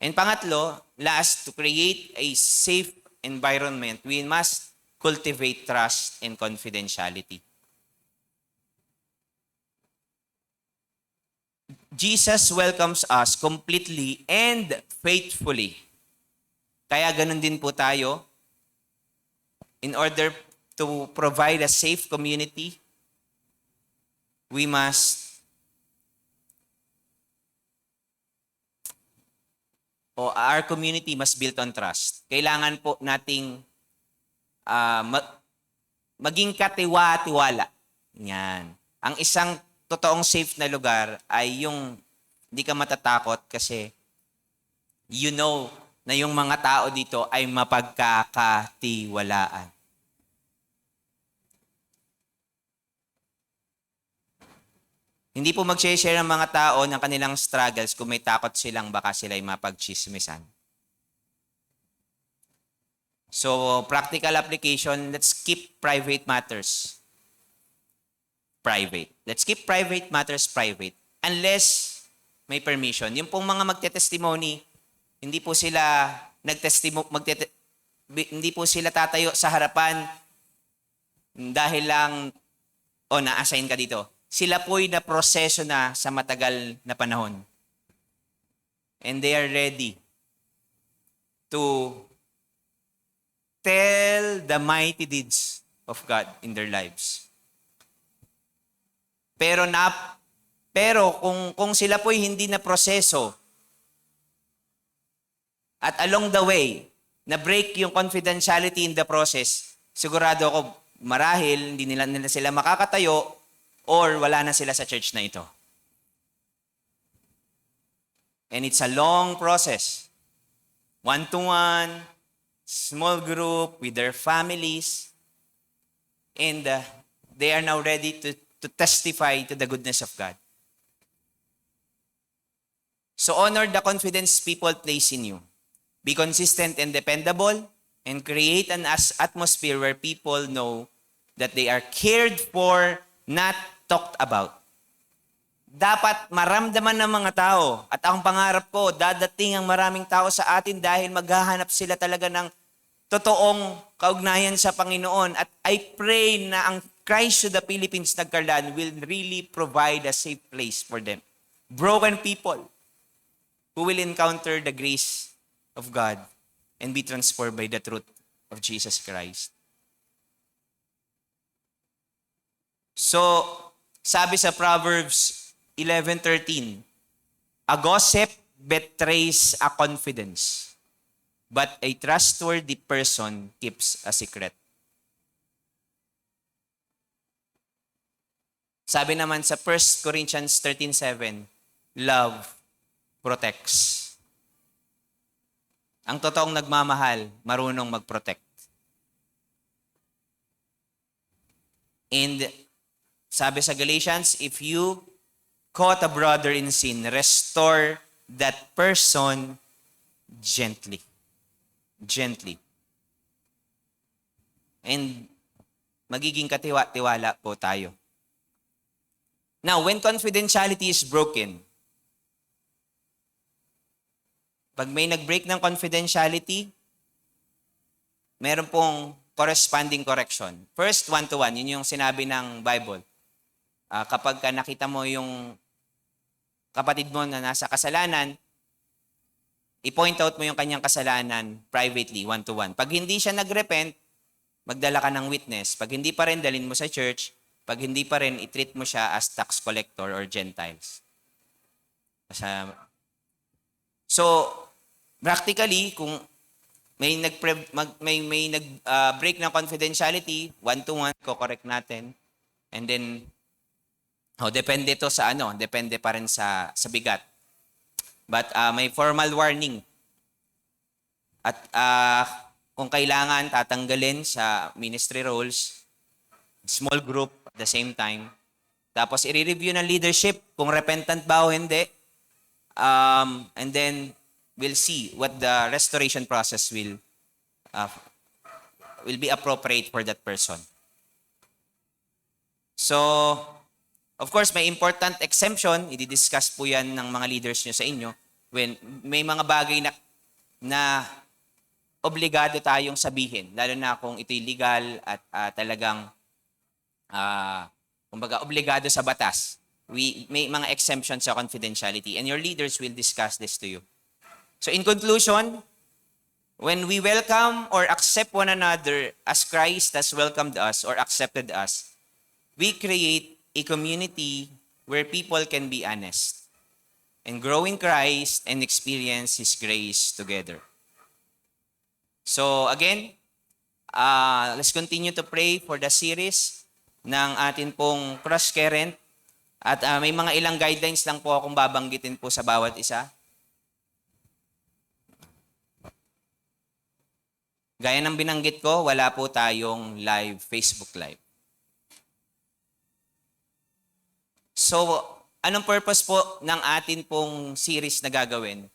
And pangatlo, last, to create a safe environment, we must cultivate trust and confidentiality. Jesus welcomes us completely and faithfully. Kaya ganun din po tayo. In order to provide a safe community, our community must build on trust. Kailangan po nating maging katiwa-tiwala. Yan. Ang isang totoong safe na lugar ay yung hindi ka matatakot kasi you know na yung mga tao dito ay mapagkakatiwalaan. Hindi po mag-share ang mga tao ng kanilang struggles kung may takot silang baka sila'y mapagchismisan. So, practical application, let's keep private matters. private. Let's keep private matters private. Unless may permission. Yung pong mga magte-testimony, hindi po sila hindi po sila tatayo sa harapan dahil lang na-assign ka dito. Sila po'y na-proseso na sa matagal na panahon. And they are ready to tell the mighty deeds of God in their lives. Pero kung sila po'y hindi na proseso at along the way, na break yung confidentiality in the process, sigurado ako marahil hindi nila sila makakatayo or wala na sila sa church na ito. And it's a long process. One-to-one, small group with their families, and they are now ready to testify to the goodness of God. So honor the confidence people place in you. Be consistent and dependable, and create an atmosphere where people know that they are cared for, not talked about. Dapat maramdaman ng mga tao, at ang pangarap ko, dadating ang maraming tao sa atin dahil maghahanap sila talaga ng totoong kaugnayan sa Panginoon. At I pray na ang Christ to the Philippines Nagkarlan will really provide a safe place for them. Broken people who will encounter the grace of God and be transformed by the truth of Jesus Christ. So, sabi sa Proverbs 11:13, a gossip betrays a confidence, but a trustworthy person keeps a secret. Sabi naman sa 1 Corinthians 13:7, love protects. Ang totoong nagmamahal, marunong mag-protect. And sabi sa Galatians, if you caught a brother in sin, restore that person gently. Gently. And magiging katiwa-tiwala po tayo. Now, when confidentiality is broken, pag may nag-break ng confidentiality, meron pong corresponding correction. First, one-to-one. Yun yung sinabi ng Bible. Kapag nakita mo yung kapatid mo na nasa kasalanan, i-point out mo yung kanyang kasalanan privately, one-to-one. Pag hindi siya nag-repent, magdala ka ng witness. Pag hindi pa rin, dalhin mo sa church. Pag hindi pa rin, i-treat mo siya as tax collector or Gentiles. So, practically, kung may nag-break ng confidentiality, one-to-one, ko-correct natin. And then, depende to sa depende pa rin sa bigat. But may formal warning. At kung kailangan, tatanggalin sa ministry roles, small group at the same time. Tapos, i-review ng leadership kung repentant ba o hindi. And then, we'll see what the restoration process will be appropriate for that person. So, of course, may important exemption. I-discuss po yan ng mga leaders nyo sa inyo. When may mga bagay na obligado tayong sabihin, lalo na kung ito'y legal at talagang kumbaga obligado sa batas. May mga exemptions sa confidentiality, and your leaders will discuss this to you. So in conclusion, when we welcome or accept one another as Christ has welcomed us or accepted us, we create a community where people can be honest and grow in Christ and experience His grace together. So again, let's continue to pray for the series ng atin pong Cross Current. At may mga ilang guidelines lang po akong babanggitin po sa bawat isa. Gaya ng binanggit ko, wala po tayong live, Facebook Live. So, anong purpose po ng atin pong series na gagawin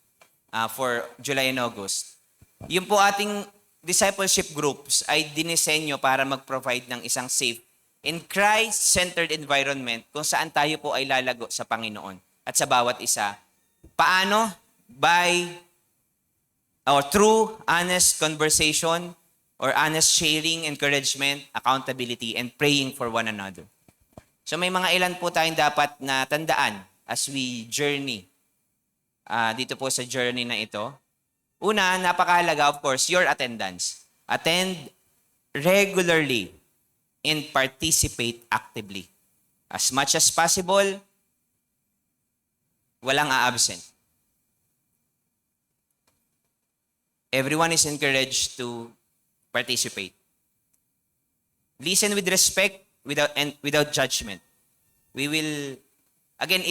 for July and August? Yung po ating discipleship groups ay dinisenyo para mag-provide ng isang safe in Christ-centered environment kung saan tayo po ay lalago sa Panginoon at sa bawat isa. Paano? By or through honest conversation or honest sharing, encouragement, accountability, and praying for one another. So may mga ilan po tayong dapat na tandaan as we journey dito po sa journey na ito. Una, napakahalaga, of course, your attendance. Attend regularly and participate actively. As much as possible, walang a-absent. Everyone is encouraged to participate. Listen with respect without judgment. We will, again,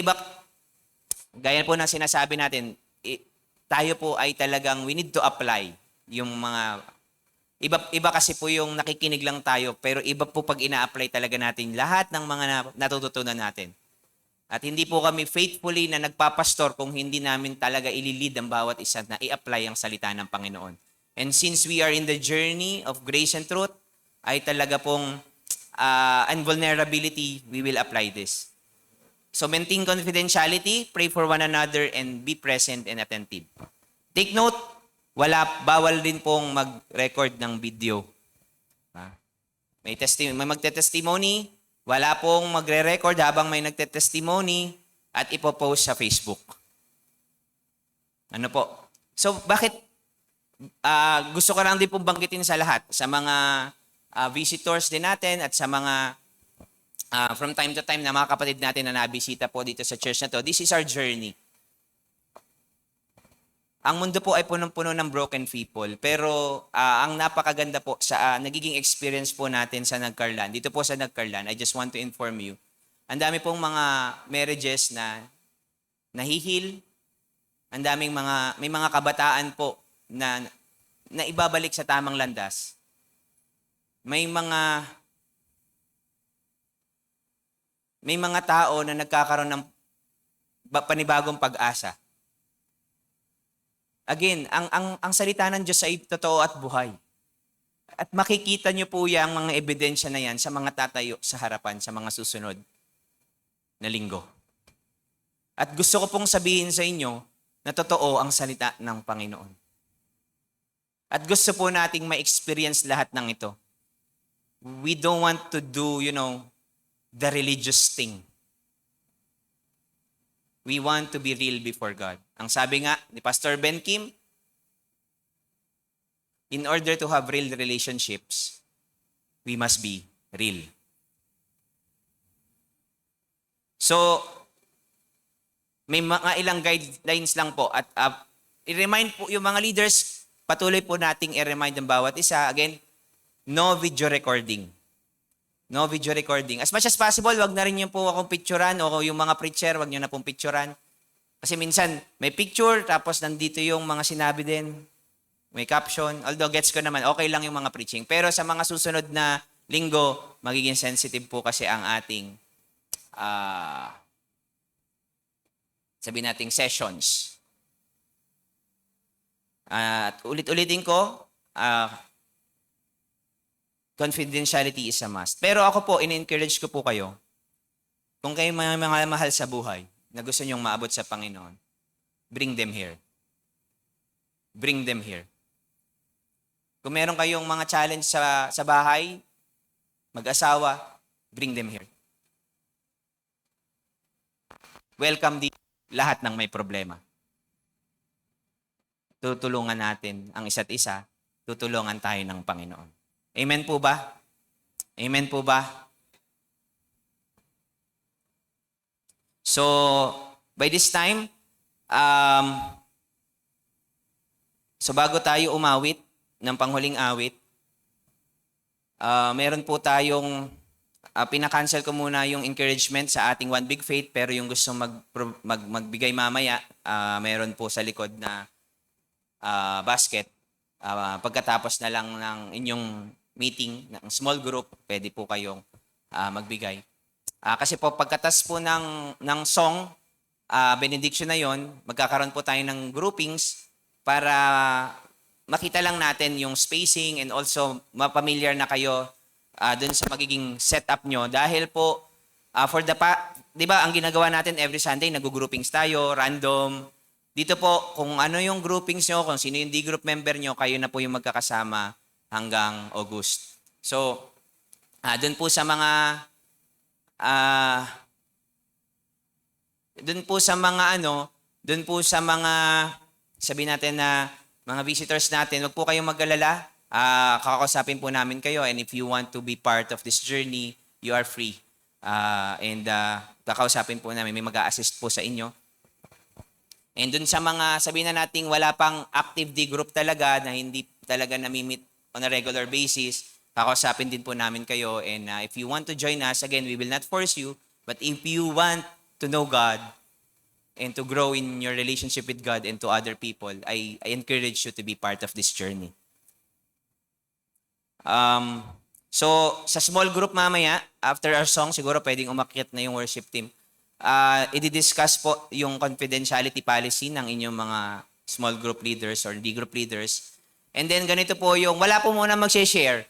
gaya po ng sinasabi natin, tayo po ay talagang, we need to apply yung mga, iba kasi po yung nakikinig lang tayo, pero iba po pag ina-apply talaga natin lahat ng mga natututunan natin. At hindi po kami faithfully na nagpapastor kung hindi namin talaga ililid ang bawat isa na i-apply ang salita ng Panginoon. And since we are in the journey of grace and truth, ay talaga pong and vulnerability, we will apply this. So maintain confidentiality, pray for one another, and be present and attentive. Take note, bawal din pong mag-record ng video. May magte-testimony, wala pong magre-record habang may nagte-testimony at ipopost sa Facebook. Ano po? So bakit gusto ko lang din pong banggitin sa lahat, sa mga visitors din natin at sa mga from time to time na mga kapatid natin na nabisita po dito sa church na to, this is our journey. Ang mundo po ay punong-puno ng broken people, pero ang napakaganda po sa nagiging experience po natin sa Nagcarlan. Dito po sa Nagcarlan, I just want to inform you, ang dami pong mga marriages na nahihil, ang daming may mga kabataan po na ibabalik sa tamang landas. May mga tao na nagkakaroon ng panibagong pag-asa. Again, ang salita ng Diyos ay totoo at buhay. At makikita niyo po yung mga ebidensya na yan sa mga tatayo sa harapan sa mga susunod na linggo. At gusto ko pong sabihin sa inyo na totoo ang salita ng Panginoon. At gusto po nating ma-experience lahat ng ito. We don't want to do, the religious thing. We want to be real before God. Ang sabi nga ni Pastor Ben Kim, in order to have real relationships, we must be real. So, may mga ilang guidelines lang po at i-remind po yung mga leaders, patuloy po nating i-remind ang bawat isa. Again, no video recording. No video recording. As much as possible, wag na rin yung po akong picturean o yung mga preacher, wag nyo na pong picturean. Kasi minsan, may picture, tapos nandito yung mga sinabi din. May caption. Although gets ko naman, okay lang yung mga preaching. Pero sa mga susunod na linggo, magiging sensitive po kasi ang ating sabi nating sessions. At ulit-ulitin ko, confidentiality is a must. Pero ako po, in-encourage ko po kayo, kung kayo mga mahal sa buhay, na gusto nyong maabot sa Panginoon, bring them here. Bring them here. Kung meron kayong mga challenge sa bahay, mag-asawa, bring them here. Welcome din lahat ng may problema. Tutulungan natin ang isa't isa, tutulungan tayo ng Panginoon. Amen po ba? Amen po ba? So, by this time, so bago tayo umawit ng panghuling awit, meron po tayong, pinakancel ko muna yung encouragement sa ating One Big Faith, pero yung gusto magbigay mamaya, meron po sa likod na basket. Pagkatapos na lang ng inyong meeting, ng small group, pwede po kayong magbigay. Kasi po pagkatas po ng song, benediction na yon, magkakaroon po tayo ng groupings para makita lang natin yung spacing and also mapamilyar na kayo dun sa magiging setup nyo. Dahil po, di ba, ang ginagawa natin every Sunday, nag-groupings tayo, random. Dito po, kung ano yung groupings nyo, kung sino yung D-group member nyo, kayo na po yung magkakasama hanggang August. So, dun po sa mga, sabihin natin na mga visitors natin, wag po kayong mag-alala. Kakausapin po namin kayo, and if you want to be part of this journey, you are free. Kakausapin po namin, may mag-a-assist po sa inyo. And dun sa mga, sabihin na natin, wala pang active D group talaga, na hindi talaga nami-meet on a regular basis, kakausapin din po namin kayo. And if you want to join us, again, we will not force you, but if you want to know God and to grow in your relationship with God and to other people, I encourage you to be part of this journey. So, sa small group mamaya, after our song, siguro pwedeng umakyat na yung worship team. I-discuss po yung confidentiality policy ng inyong mga small group leaders or D group leaders. And then ganito po yung, wala po muna mag-share.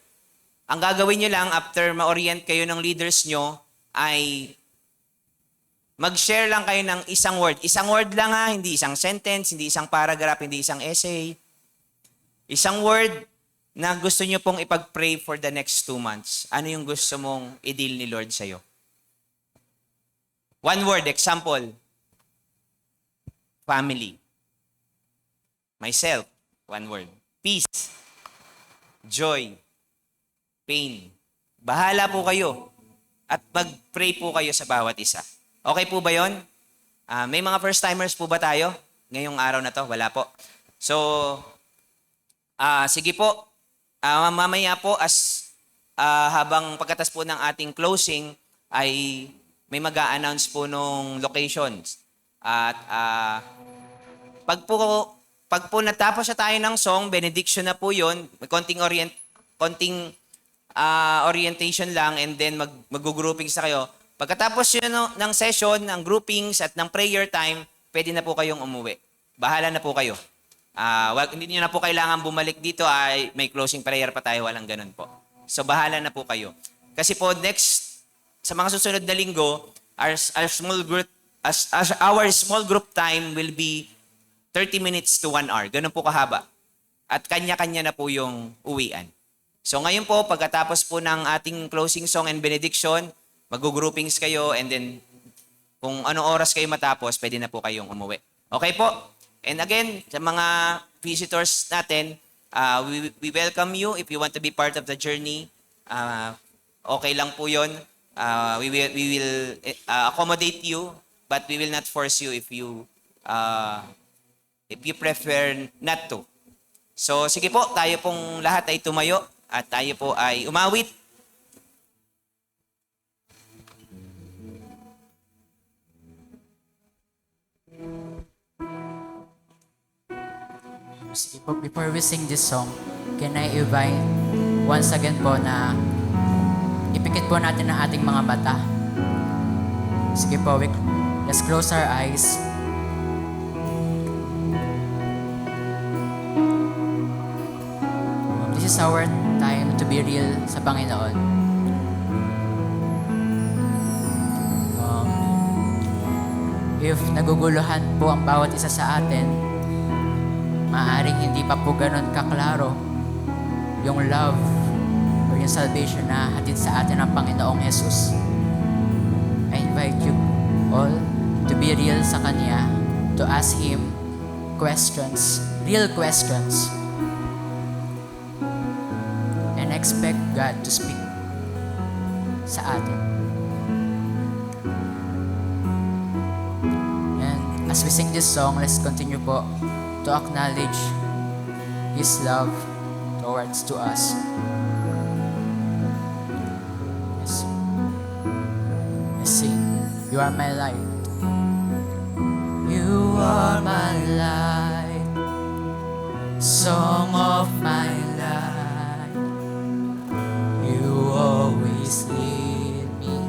Ang gagawin nyo lang after ma-orient kayo ng leaders nyo ay mag-share lang kayo ng isang word. Isang word lang ha, hindi isang sentence, hindi isang paragraph, hindi isang essay. Isang word na gusto nyo pong ipag-pray for the next 2 months. Ano yung gusto mong i-deal ni Lord sa'yo? One word, example. Family. Myself, one word. Peace. Joy. Pain. Bahala po kayo. At mag-pray po kayo sa bawat isa. Okay po ba yun? May mga first-timers po ba tayo? Ngayong araw na to? Wala po. So, sige po. Mamaya po, habang pagkatas po ng ating closing, ay may mag-a-announce po nung locations. At pag po natapos na tayo ng song, benediction na po yun, may konting orientation lang, and then mag-groupings na kayo. Pagkatapos yun ng session, ng groupings at ng prayer time, pwede na po kayong umuwi. Bahala na po kayo. Hindi nyo na po kailangan bumalik dito, ay may closing prayer pa tayo, walang ganun po. So bahala na po kayo. Kasi po sa mga susunod na linggo, our small group time will be 30 minutes to 1 hour. Ganun po kahaba. At kanya-kanya na po yung uwian. So ngayon po, pagkatapos po ng ating closing song and benediction, mag-groupings kayo, and then kung anong oras kayo matapos, pwede na po kayong umuwi. Okay po? And again, sa mga visitors natin, we welcome you if you want to be part of the journey. Okay lang po yun. We will accommodate you, but we will not force you if you prefer not to. So sige po, tayo pong lahat ay tumayo at tayo po ay umawit. Sige po, before we sing this song, can I invite once again po na ipikit po natin ang ating mga mata. Sige po, let's close our eyes. This is our time to be real sa Panginoon. If naguguluhan po ang bawat isa sa atin, maaaring hindi pa po ganun kaklaro yung love or yung salvation na hatid sa atin ng Panginoong Jesus. I invite you all to be real sa Kanya, to ask Him questions, real questions, and expect God to speak sa atin. And as we sing this song, let's continue po to acknowledge His love towards to us. Yes. Let's sing. You are my light. You are my light, song of my life. You always lead me.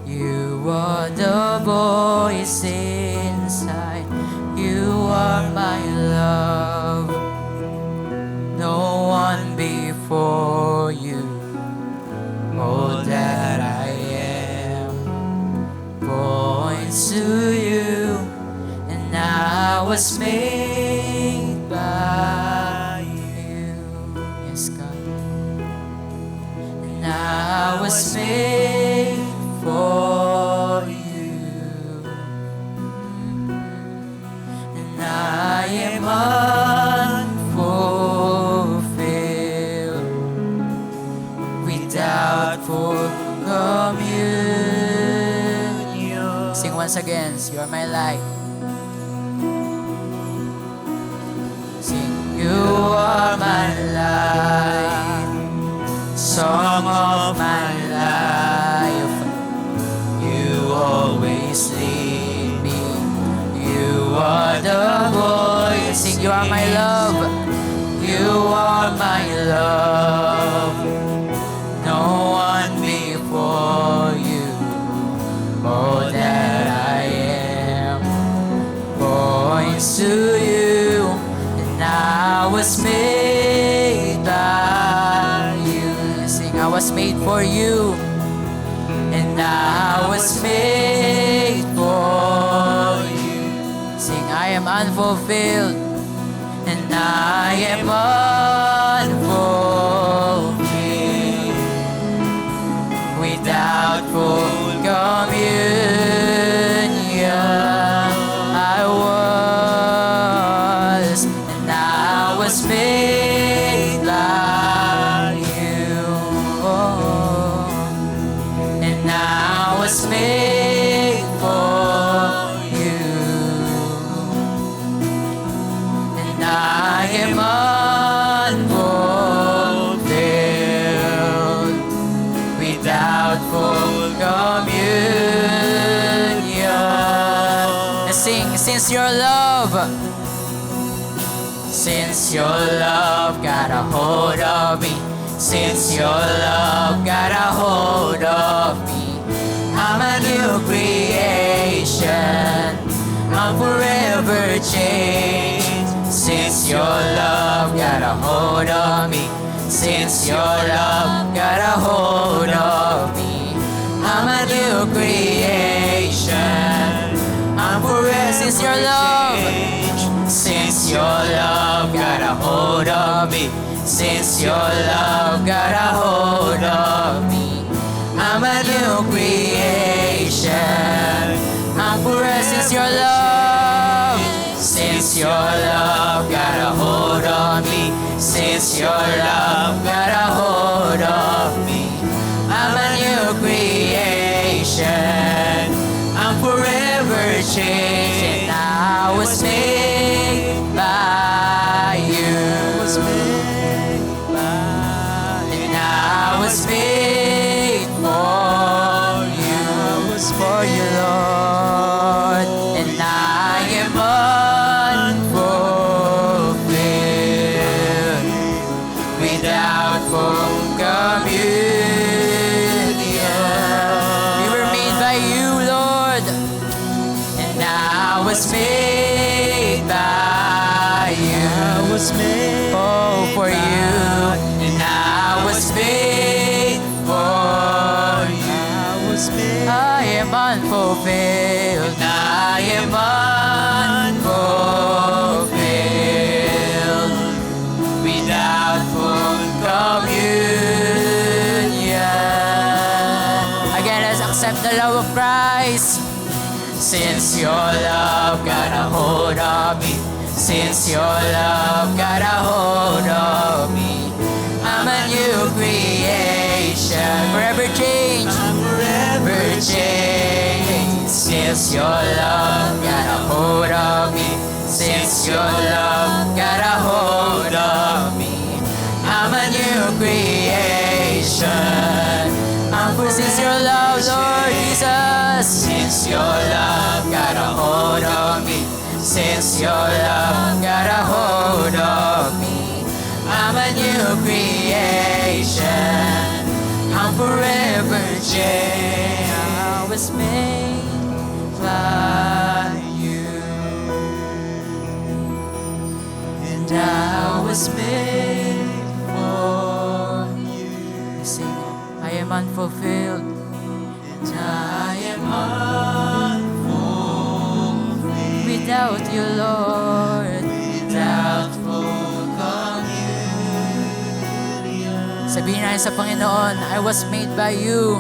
You are the voice inside. You are my love, no one before you. into you, and I was made by you. Yes, God. And I was made for you, and I am unfulfilled without full communion. Sing once again, you are my light. Sing, you are my light, song of my life. You always lead me. You are the voice. Sing, you are my love. You are my love. No one before you. All that I am points to you, and I was made by you. Sing, I was made for you, and I was made for you. Sing, I am unfulfilled, and I am unfulfilled without full communion. I was, and I was made by you, and I was made for you, and I am unfulfilled without full communion. And sing, since your love got a hold of me, since your love got a hold of me, I'm a new creation, I'm forever changed. Since your love got a hold of me, since your love got a hold of me, I'm a new creation, I'm forever. Since your love got a hold of me, since your love got a hold of me, I'm a new creation, I'm forever. Since your love got a hold of me, since your love got a hold of me, I'm a new creation, I'm forever changed, and I was made by you, and I was made for you, Lord, and I am unfulfilled without full communion. We were made by you, Lord, and I was made by you. Oh, for you, and I was made for you. I am unfulfilled, I am unfulfilled without full communion. Again, let's accept the love of Christ. Since your love got a hold of me, since your love got a hold of me, I'm a new creation, forever changed, forever changed. Since your love got a hold of me, since your love got a hold of me, I'm a new creation. Since your love, Lord Jesus, since your love got a hold of me, since your love got a hold of me, I'm a new creation, I'm forever changed. I was made by you, and I was made for you. Sing, I am unfulfilled, and I am unfulfilled without you, Lord. Without full communion, Sabihin natin sa Panginoon, I was made by you.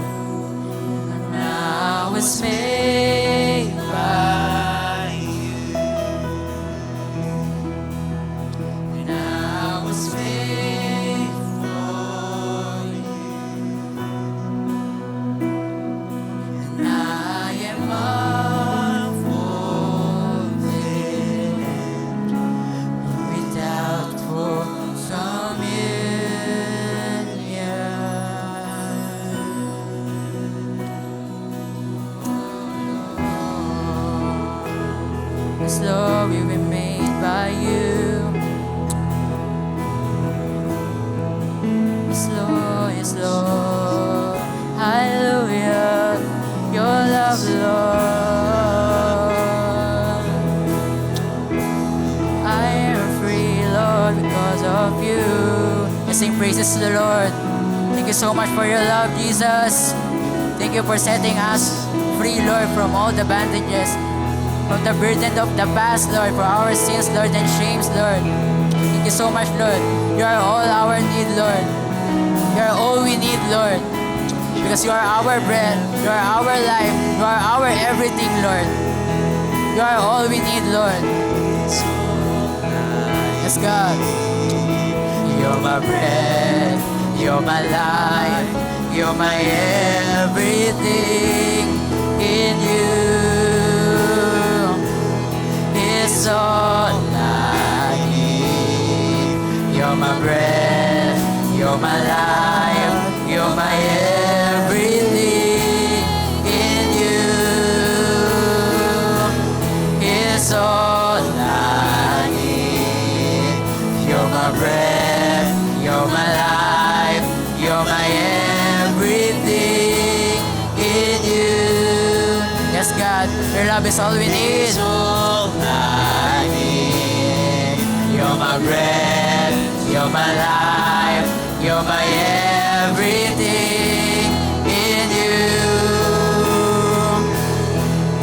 I was made by you. And I was made for you. And I am unfolded Without full communion. Yes, Lord, we were made by you. Yes, Lord, yes, Lord. Hallelujah. Your love, Lord. I am free, Lord, because of you. Let's sing praises to the Lord. Thank you so much for your love, Jesus. Thank you for setting us free, Lord, from all the bandages, from the burden of the past, Lord, for our sins, Lord, and shames, Lord. Thank you so much, Lord. You are all our need, Lord. You are all we need, Lord. Because you are our bread, you are our life, you are our everything, Lord. You are all we need, Lord. Yes, God. You're my bread, you're my life, you're my everything. In you is all I need. You're my bread, you're my life, you're my everything. In you is all I need. You're my bread, you're my life, you're my everything. In you, yes, God, your love is all we need. is all I need. You're my bread, you're my life, you're my everything. In you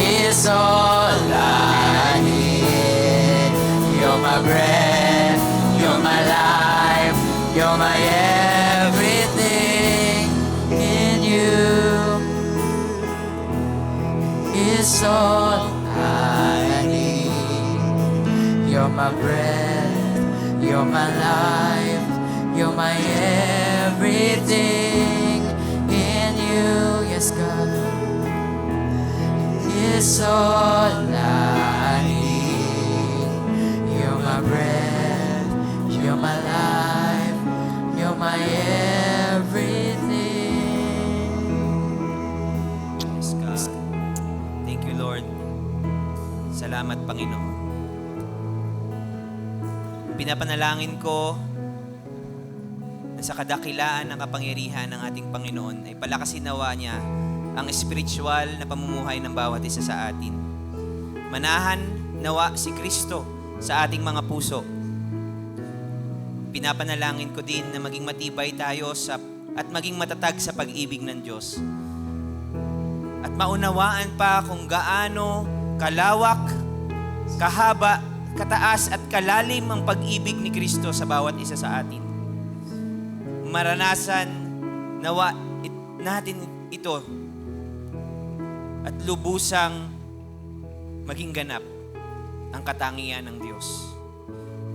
is all I need. You're my bread, you're my life, you're my everything. In you is all I need. You're my bread, you're my life, you're my everything. In you, yes, God, is all I need. You're my bread, you're my life, you're my everything. Yes, God. Thank you, Lord. Salamat, Panginoon. Pinapanalangin ko na sa kadakilaan ng kapangyarihan ng ating Panginoon ay palakasin nawa niya ang spiritual na pamumuhay ng bawat isa sa atin. Manahan nawa si Kristo sa ating mga puso. Pinapanalangin ko din na maging matibay tayo at maging matatag sa pag-ibig ng Diyos. At maunawaan pa kung gaano kalawak, kahaba, kataas at kalalim ang pag-ibig ni Kristo sa bawat isa sa atin. Maranasan nawa natin ito at lubusang maging ganap ang katangian ng Diyos.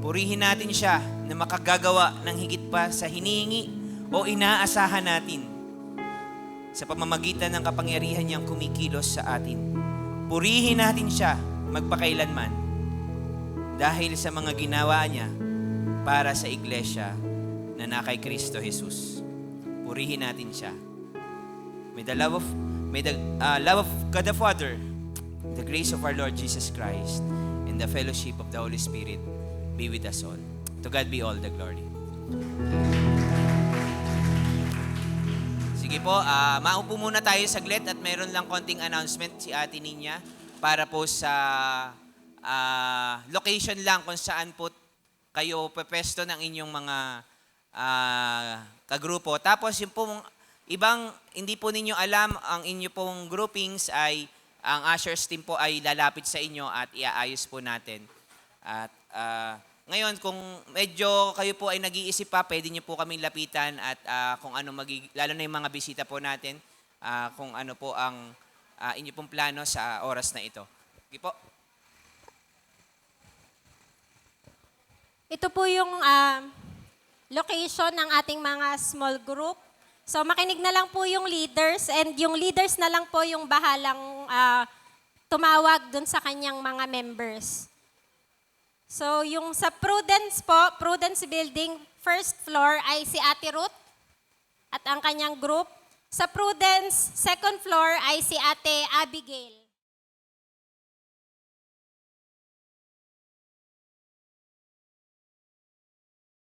Purihin natin siya na makagagawa ng higit pa sa hinihingi o inaasahan natin sa pamamagitan ng kapangyarihan niyang kumikilos sa atin. Purihin natin siya magpakailanman dahil sa mga ginawa niya para sa iglesia na nakay Kristo Jesus. Purihin natin siya. May the love of God the Father, the grace of our Lord Jesus Christ, and the fellowship of the Holy Spirit be with us all. To God be all the glory. Sige po, maupo muna tayo saglit at mayroon lang konting announcement si Ate Ninya para po sa location lang kung saan po kayo pepesto ng inyong mga kagrupo. Tapos yung pong ibang hindi po ninyo alam, ang inyo pong groupings ay ang ushers team po ay lalapit sa inyo at iaayos po natin. At ngayon, kung medyo kayo po ay nag-iisip pa, pwede niyo po kaming lapitan at kung ano lalo na yung mga bisita po natin, kung ano po ang inyo pong plano sa oras na ito. Sige po. Ito po yung location ng ating mga small group. So makinig na lang po yung leaders and yung leaders na lang po yung bahalang tumawag dun sa kanyang mga members. So yung sa Prudence po, Prudence Building, first floor ay si Ate Ruth at ang kanyang group. Sa Prudence, second floor ay si Ate Abigail.